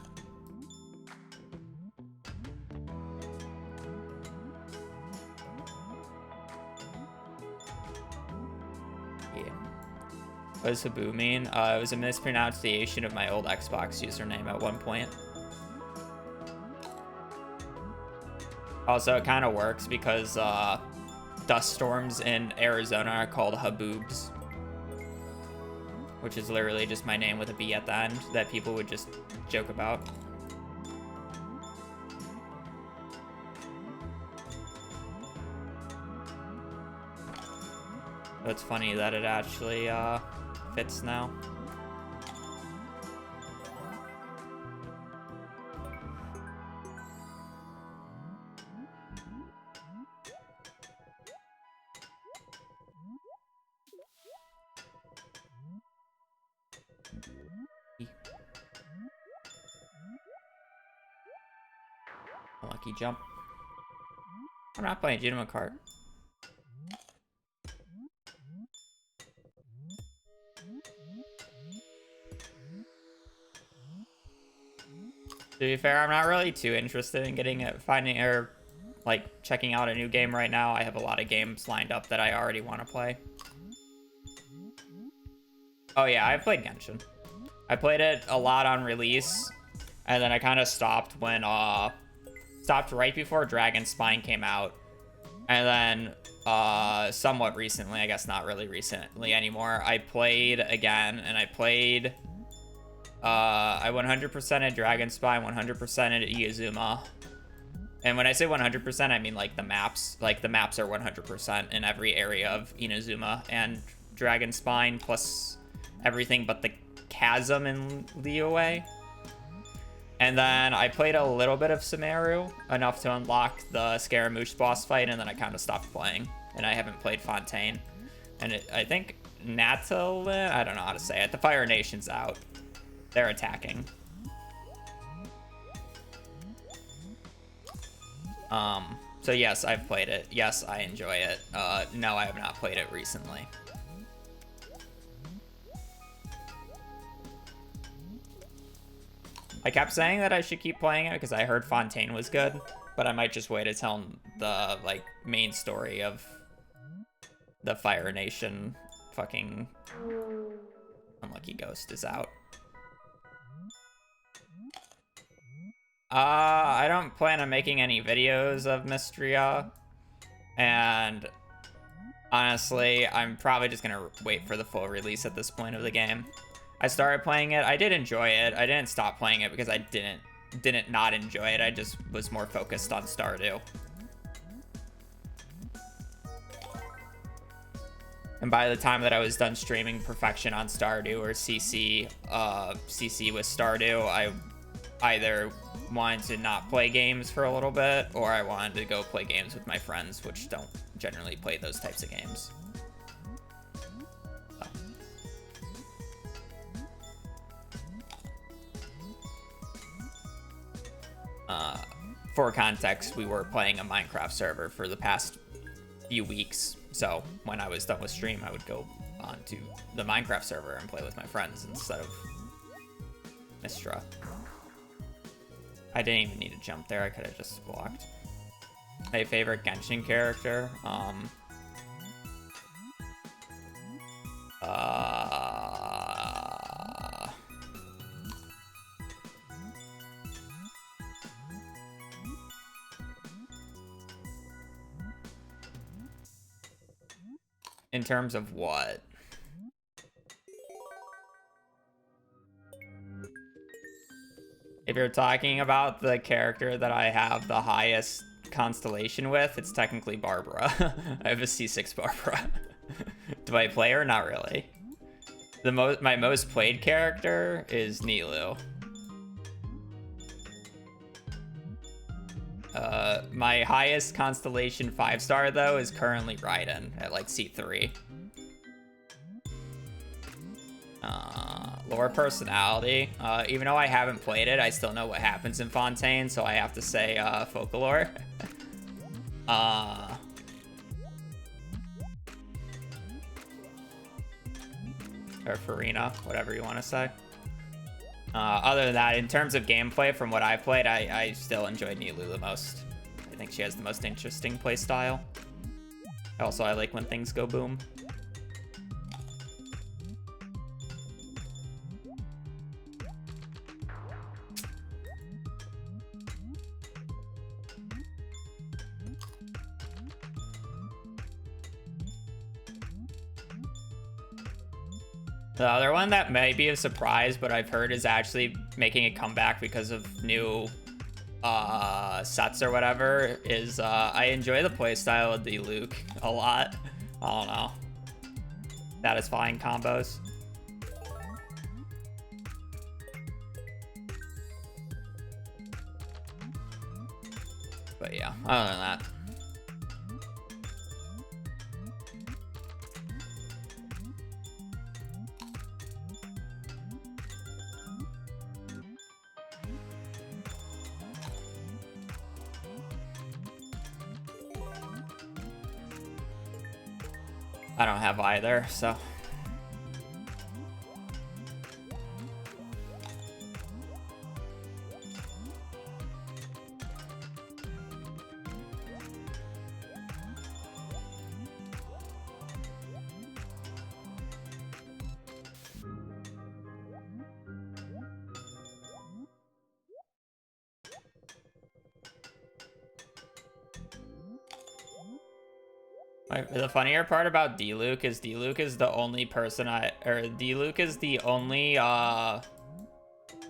What does Habu mean? It was a mispronunciation of my old Xbox username at one point. Also, it kind of works because dust storms in Arizona are called haboobs, which is literally just my name with a B at the end that people would just joke about. So it's funny that it actually fits now. Unlucky jump. I'm not playing Junimo Kart. To be fair, I'm not really too interested in finding or like checking out a new game right now. I have a lot of games lined up that I already want to play. Oh yeah, I've played Genshin. I played it a lot on release, and then I kind of stopped when stopped right before Dragon Spine came out, and then somewhat recently, I guess not really recently anymore, I played again, and I played I 100%ed Dragon Spine, 100%ed Iazuma. And when I say 100%, I mean like the maps. Like the maps are 100% in every area of Inazuma and Dragon Spine, plus everything but the chasm in Liyue. And then I played a little bit of Sumeru, enough to unlock the Scaramouche boss fight, and then I kind of stopped playing. And I haven't played Fontaine. And I think Natalin, I don't know how to say it. The Fire Nation's out. They're attacking. So yes, I've played it. Yes, I enjoy it. No, I have not played it recently. I kept saying that I should keep playing it because I heard Fontaine was good, but I might just wait until the like main story of the Fire Nation fucking Unlucky Ghost is out. I don't plan on making any videos of Mystria, and honestly, I'm probably just gonna wait for the full release at this point of the game. I started playing it. I did enjoy it. I didn't stop playing it because I didn't not enjoy it. I just was more focused on Stardew. And by the time that I was done streaming Perfection on Stardew or CC with Stardew, I either wanted to not play games for a little bit, or I wanted to go play games with my friends, which don't generally play those types of games. For context, we were playing a Minecraft server for the past few weeks, so when I was done with stream, I would go onto the Minecraft server and play with my friends instead of Mystra. I didn't even need to jump there. I could have just walked. My favorite Genshin character. In terms of what? If you're talking about the character that I have the highest constellation with, it's technically Barbara. I have a C6 Barbara. Do I play her? Not really. My most played character is Nilou. My highest constellation 5-star though is currently Raiden at like C3. Lore personality. Even though I haven't played it, I still know what happens in Fontaine, so I have to say Folklore. Or Farina, whatever you want to say. Other than that, in terms of gameplay, from what I've played, I still enjoy Nilou the most. I think she has the most interesting play style. Also, I like when things go boom. The other one that may be a surprise, but I've heard is actually making a comeback because of new sets or whatever, is I enjoy the playstyle of the Luke a lot. I don't know. Satisfying combos. But yeah, other than that. I don't have either, so. The funnier part about D-Luke is D-Luke is the only person D-Luke is the only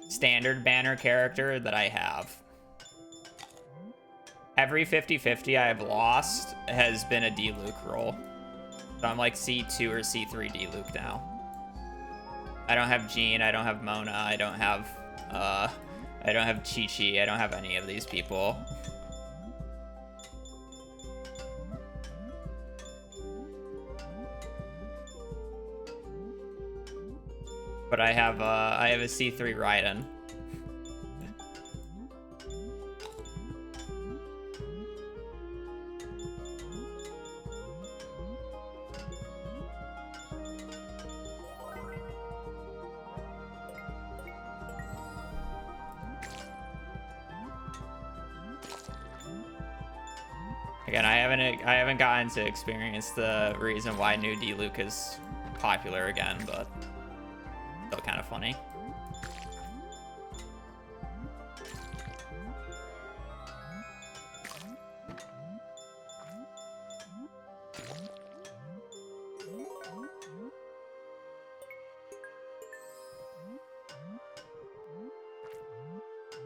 standard banner character that I have. Every 50-50 I have lost has been a D-Luke roll. So I'm like C2 or C3 D-Luke now. I don't have Jean, I don't have Mona, I don't have Chi-Chi, I don't have any of these people. But I have a C3 Raiden. Again, I haven't gotten to experience the reason why new D-Luke is popular again, but still kind of funny.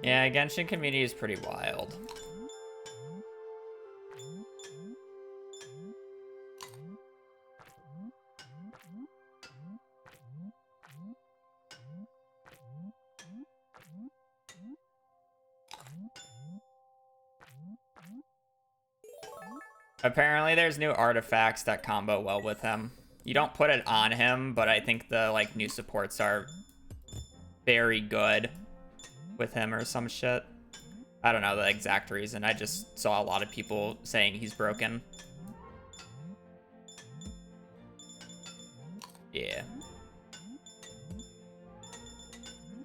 Yeah, Genshin community is pretty wild. Apparently there's new artifacts that combo well with him. You don't put it on him, but I think the like new supports are very good with him or some shit. I don't know the exact reason. I just saw a lot of people saying he's broken. Yeah.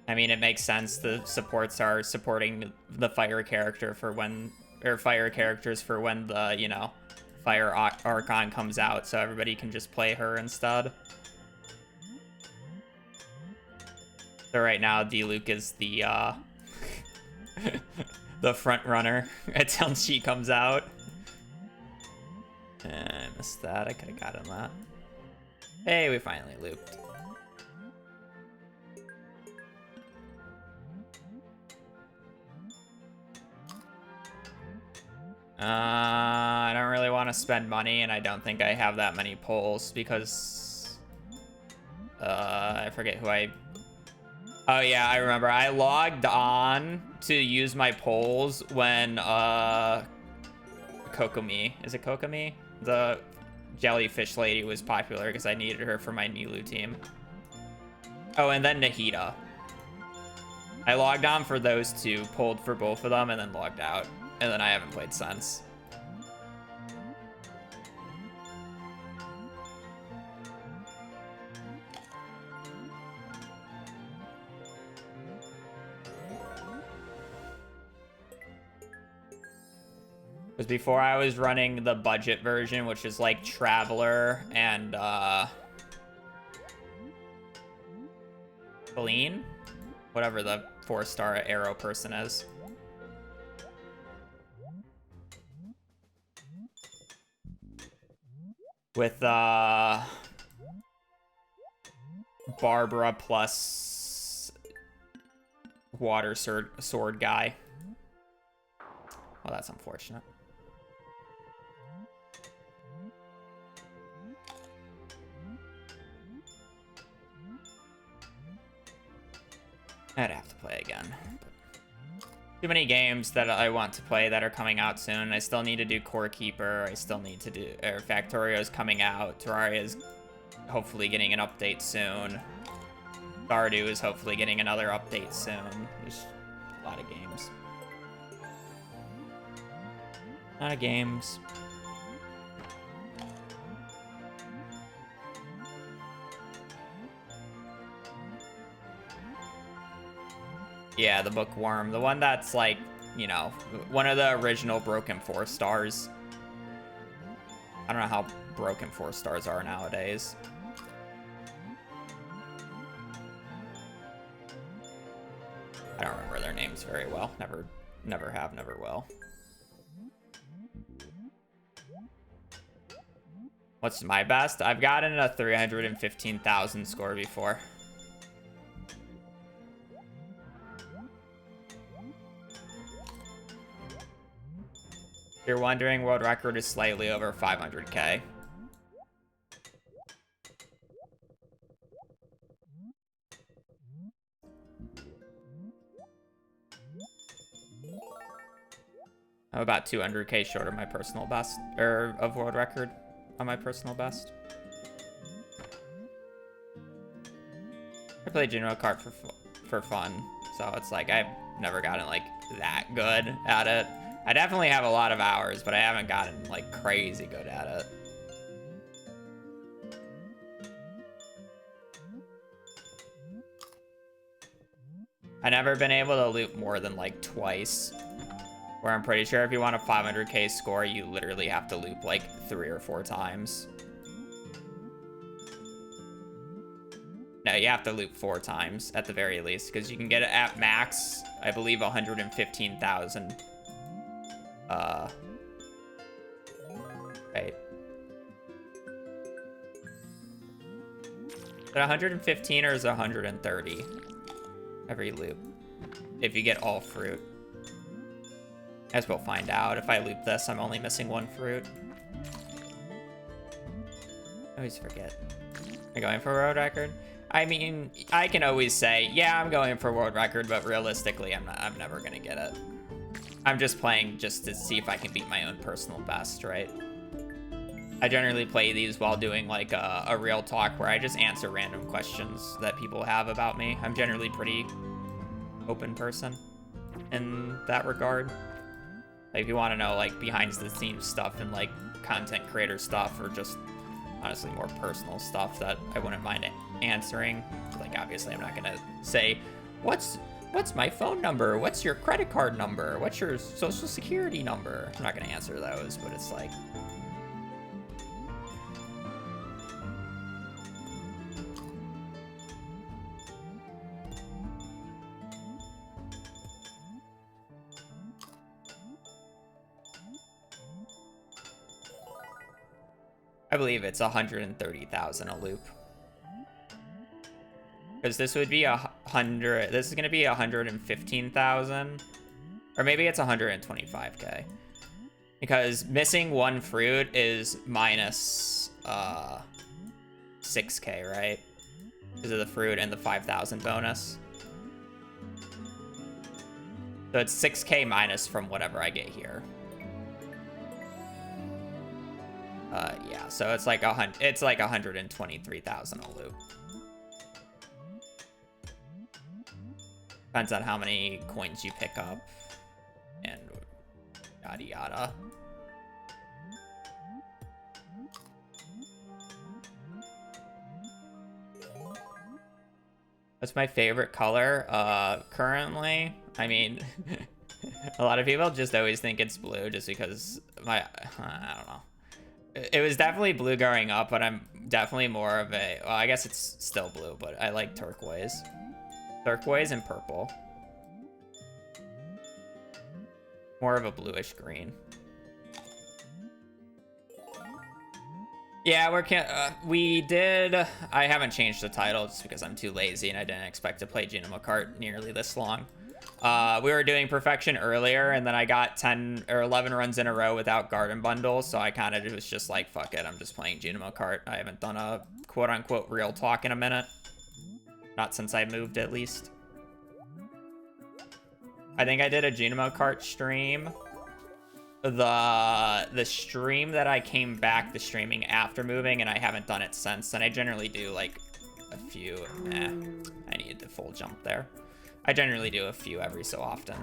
I mean, it makes sense. The supports are supporting the fire character for when, or fire characters for when the, you know, Fire Archon comes out, so everybody can just play her instead. So right now, D-Luke is the the front runner until she comes out. I missed that. I could have gotten that. Hey, we finally looped. I don't really want to spend money, and I don't think I have that many polls because I forget who I... Oh yeah, I remember. I logged on to use my polls when Kokomi, is it Kokomi? The jellyfish lady was popular because I needed her for my Nilu team. Oh, and then Nahida. I logged on for those two, pulled for both of them, and then logged out. And then I haven't played since. Because before I was running the budget version, which is like Traveler and Feline? Whatever the 4-star arrow person is. With Barbara plus water sword guy. Well, that's unfortunate. I'd have to play again. Too many games that I want to play that are coming out soon. I still need to do Core Keeper. I still need to do... Factorio's coming out. Terraria's hopefully getting an update soon. Stardew is hopefully getting another update soon. There's a lot of games. A lot of games. Yeah, the bookworm. The one that's like, you know, one of the original broken 4 stars. I don't know how broken 4 stars are nowadays. I don't remember their names very well. Never have, never will. What's my best? I've gotten a 315,000 score before. If you're wondering, world record is slightly over 500K. I'm about 200K short of my personal best, or of world record on my personal best. I play Junimo Kart for fun, so it's like I've never gotten like that good at it. I definitely have a lot of hours, but I haven't gotten like crazy good at it. I've never been able to loop more than like twice, where I'm pretty sure if you want a 500K score, you literally have to loop like 3 or 4 times. No, you have to loop 4 times at the very least, because you can get it at max, I believe, 115,000. Right. Is it 115 or is it 130 every loop? If you get all fruit. As we'll find out. If I loop this, I'm only missing 1 fruit. I always forget. Am I going for a world record? I mean, I can always say, yeah, I'm going for world record, but realistically, I'm never gonna get it. I'm just playing just to see if I can beat my own personal best, right? I generally play these while doing like a real talk where I just answer random questions that people have about me. I'm generally pretty open person in that regard. Like if you want to know like behind the scenes stuff and like content creator stuff, or just honestly more personal stuff that I wouldn't mind answering. Like obviously I'm not gonna say, what's my phone number? What's your credit card number? What's your social security number? I'm not gonna answer those, but it's like, I believe it's 130,000 a loop. Because this would be 100, this is gonna be 115,000. Or maybe it's 125K. Because missing 1 fruit is minus 6K, right? Because of the fruit and the 5,000 bonus. So it's 6K minus from whatever I get here. Yeah, so it's like 123,000 a loop. Depends on how many coins you pick up and yada yada. What's my favorite color? Currently, I mean, a lot of people just always think it's blue just because I don't know. It was definitely blue growing up, but I'm definitely more of a, well, I guess it's still blue, but I like turquoise. Turquoise and purple. More of a bluish green. Yeah, we did, I haven't changed the title just because I'm too lazy and I didn't expect to play Junimo Kart nearly this long. We were doing perfection earlier, and then I got 10 or 11 runs in a row without garden bundles, so I kind of was just like, fuck it, I'm just playing Junimo Kart. I haven't done a quote-unquote real talk in a minute. Not since I moved, at least. I think I did a Junimo Kart stream. The stream that I came back to streaming after moving, and I haven't done it since, and I generally do like a few. I needed the full jump there. I generally do a few every so often.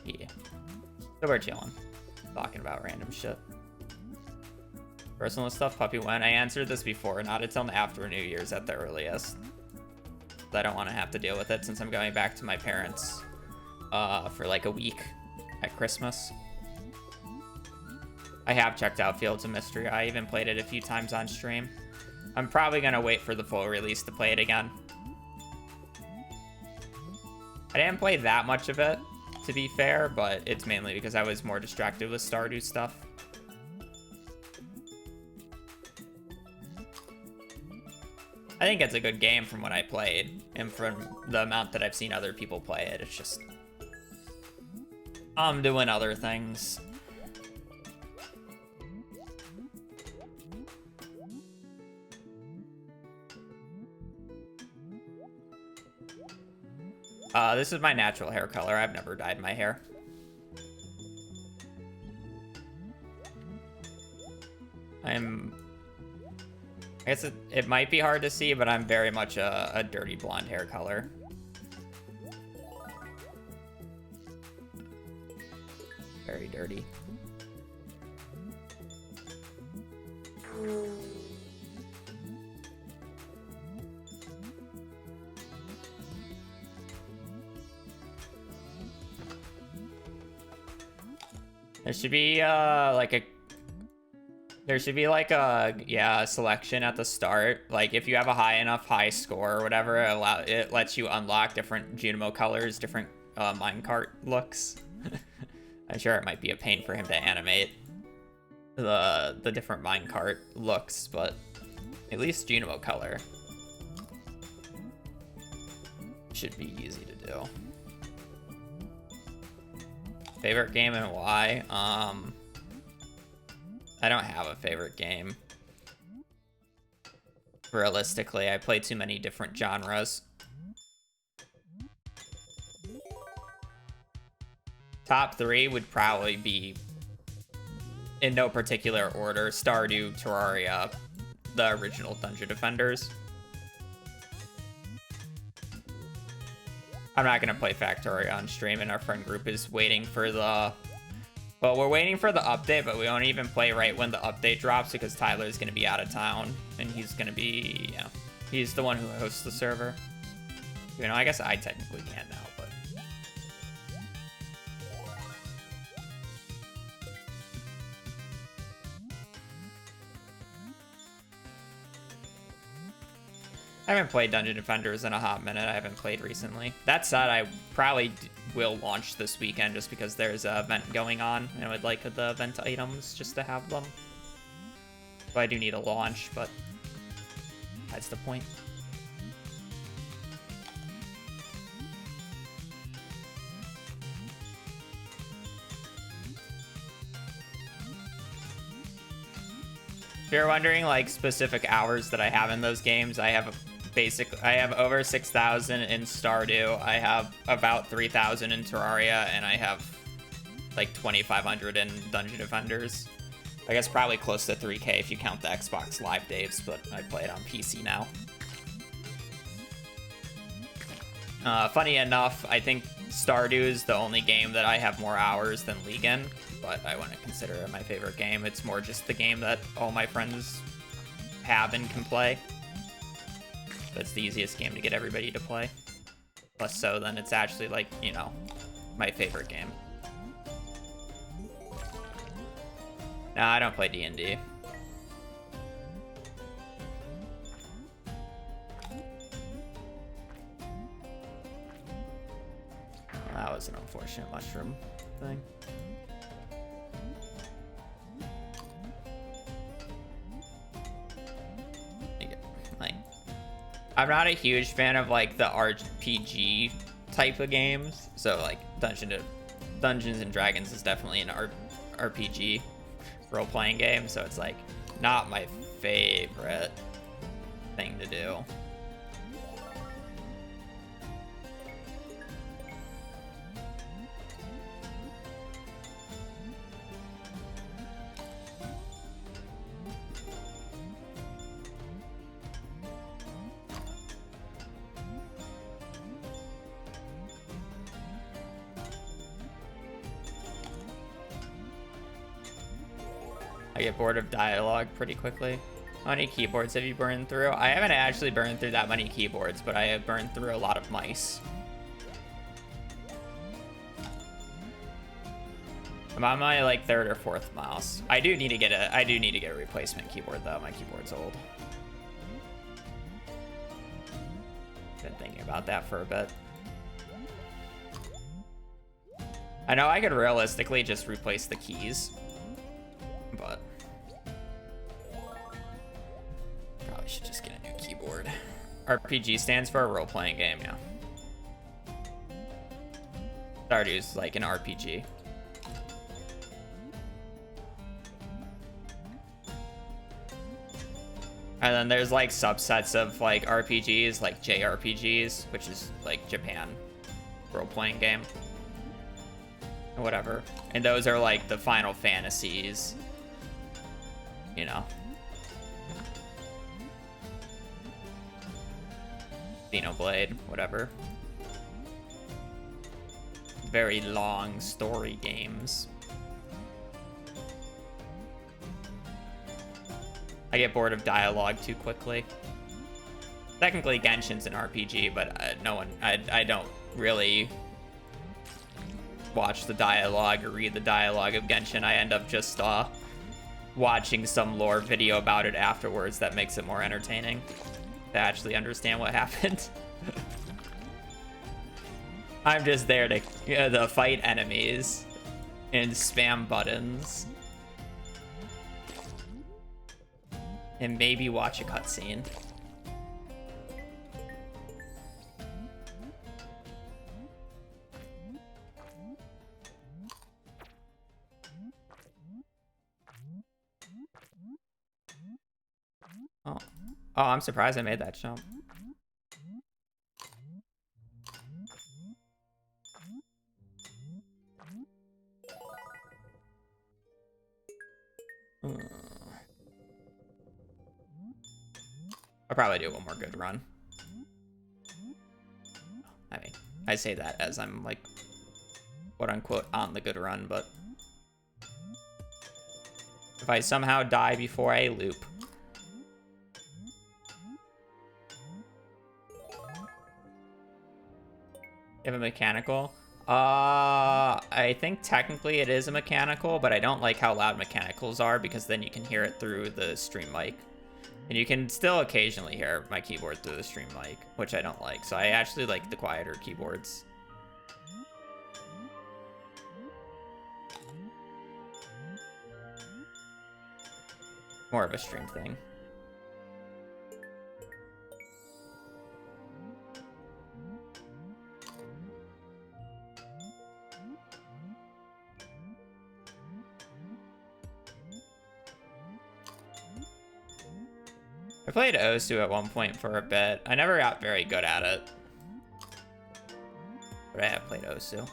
Yeah. So we're chilling. Talking about random shit. Personal stuff, puppy when? I answered this before, not until after New Year's at the earliest. I don't want to have to deal with it since I'm going back to my parents for like a week at Christmas. I have checked out Fields of Mystery. I even played it a few times on stream. I'm probably going to wait for the full release to play it again. I didn't play that much of it, to be fair, but it's mainly because I was more distracted with Stardew stuff. I think it's a good game from what I played, and from the amount that I've seen other people play it. It's just I'm doing other things. This is my natural hair color. I've never dyed my hair. I guess it might be hard to see, but I'm very much a dirty blonde hair color. Very dirty. There should be a selection at the start. Like if you have a high score or whatever, it lets you unlock different Junimo colors, different minecart looks. I'm sure it might be a pain for him to animate the different minecart looks, but at least Junimo color should be easy to do. Favorite game and why? I don't have a favorite game. Realistically, I play too many different genres. Top 3 would probably be, in no particular order, Stardew, Terraria, the original Dungeon Defenders. I'm not going to play Factorio on stream, and our friend group is waiting for the... Well, we're waiting for the update, but we won't even play right when the update drops because Tyler's going to be out of town, and he's going to be, you know, he's the one who hosts the server. You know, I guess I technically can now, but... I haven't played Dungeon Defenders in a hot minute. I haven't played recently. That said, I probably will launch this weekend just because there's an event going on, and I would like the event items just to have them. So I do need a launch, but that's the point. If you're wondering like specific hours that I have in those games, I have over 6,000 in Stardew. I have about 3,000 in Terraria, and I have like 2,500 in Dungeon Defenders. I guess probably close to 3K if you count the Xbox Live days, but I play it on PC now. Funny enough, I think Stardew is the only game that I have more hours than League in, but I wouldn't consider it my favorite game. It's more just the game that all my friends have and can play. That's the easiest game to get everybody to play. Less so than it's actually like, you know, my favorite game. No, I don't play D&D. That was an unfortunate mushroom thing. I'm not a huge fan of like the RPG type of games, so like Dungeons and Dragons is definitely an RPG role-playing game, so it's like not my favorite thing to do. I I get bored of dialogue pretty quickly. How many keyboards have you burned through? I haven't actually burned through that many keyboards, but I have burned through a lot of mice. I'm on my like 3rd or 4th mouse. I do need to get a replacement keyboard though. My keyboard's old. Been thinking about that for a bit. I know I could realistically just replace the keys, but probably should just get a new keyboard. RPG stands for a role-playing game, yeah. Stardew's like an RPG. And then there's like subsets of like RPGs, like JRPGs, which is like Japan role-playing game. Or whatever. And those are like the Final Fantasies. You know. Xenoblade, whatever. Very long story games. I get bored of dialogue too quickly. Technically, Genshin's an RPG, but I don't really watch the dialogue or read the dialogue of Genshin. I end up just watching some lore video about it afterwards that makes it more entertaining to actually understand what happened. I'm just there to fight enemies and spam buttons. And maybe watch a cutscene. Oh, I'm surprised I made that jump. I'll probably do one more good run. I mean, I say that as I'm like, quote unquote, on the good run, but if I somehow die before I loop. You have a mechanical? I think technically it is a mechanical, but I don't like how loud mechanicals are because then you can hear it through the stream mic. And you can still occasionally hear my keyboard through the stream mic, which I don't like. So I actually like the quieter keyboards. More of a stream thing. I played Osu at one point for a bit. I never got very good at it. But I have played Osu.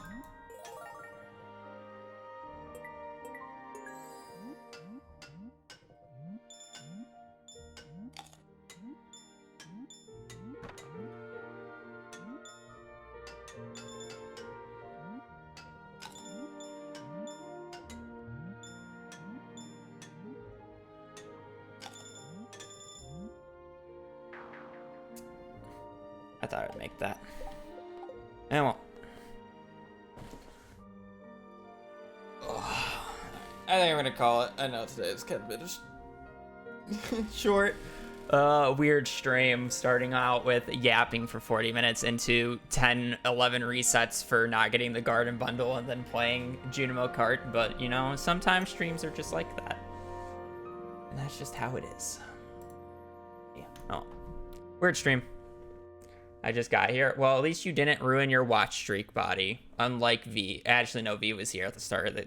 I thought I'd make that. I won't. I think I'm gonna call it. I know today is kind of a bit short. Weird stream starting out with yapping for 40 minutes into 10, 11 resets for not getting the garden bundle and then playing Junimo Kart. But, you know, sometimes streams are just like that. And that's just how it is. Yeah. Oh. Weird stream. I just got here. Well, at least you didn't ruin your watch streak, body. Unlike V. Actually, no, V was here at the start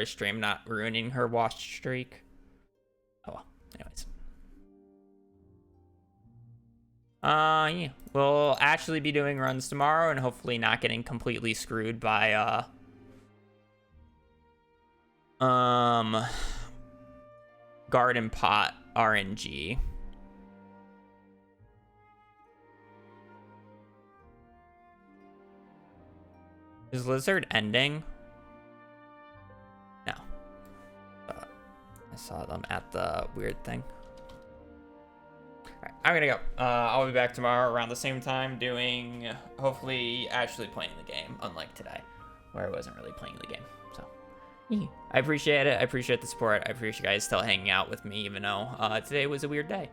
of stream, not ruining her watch streak. Oh well. Anyways. Yeah. We'll actually be doing runs tomorrow and hopefully not getting completely screwed by garden pot RNG. Is Lizard ending? No. I saw them at the weird thing. Alright, I'm gonna go. I'll be back tomorrow around the same time doing, hopefully, actually playing the game, unlike today, where I wasn't really playing the game. So, yeah. I appreciate it. I appreciate the support. I appreciate you guys still hanging out with me, even though today was a weird day.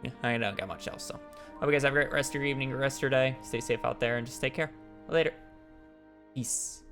Yeah, I don't got much else, so. Hope you guys have a great rest of your evening or rest of your day. Stay safe out there and just take care. Later. Peace.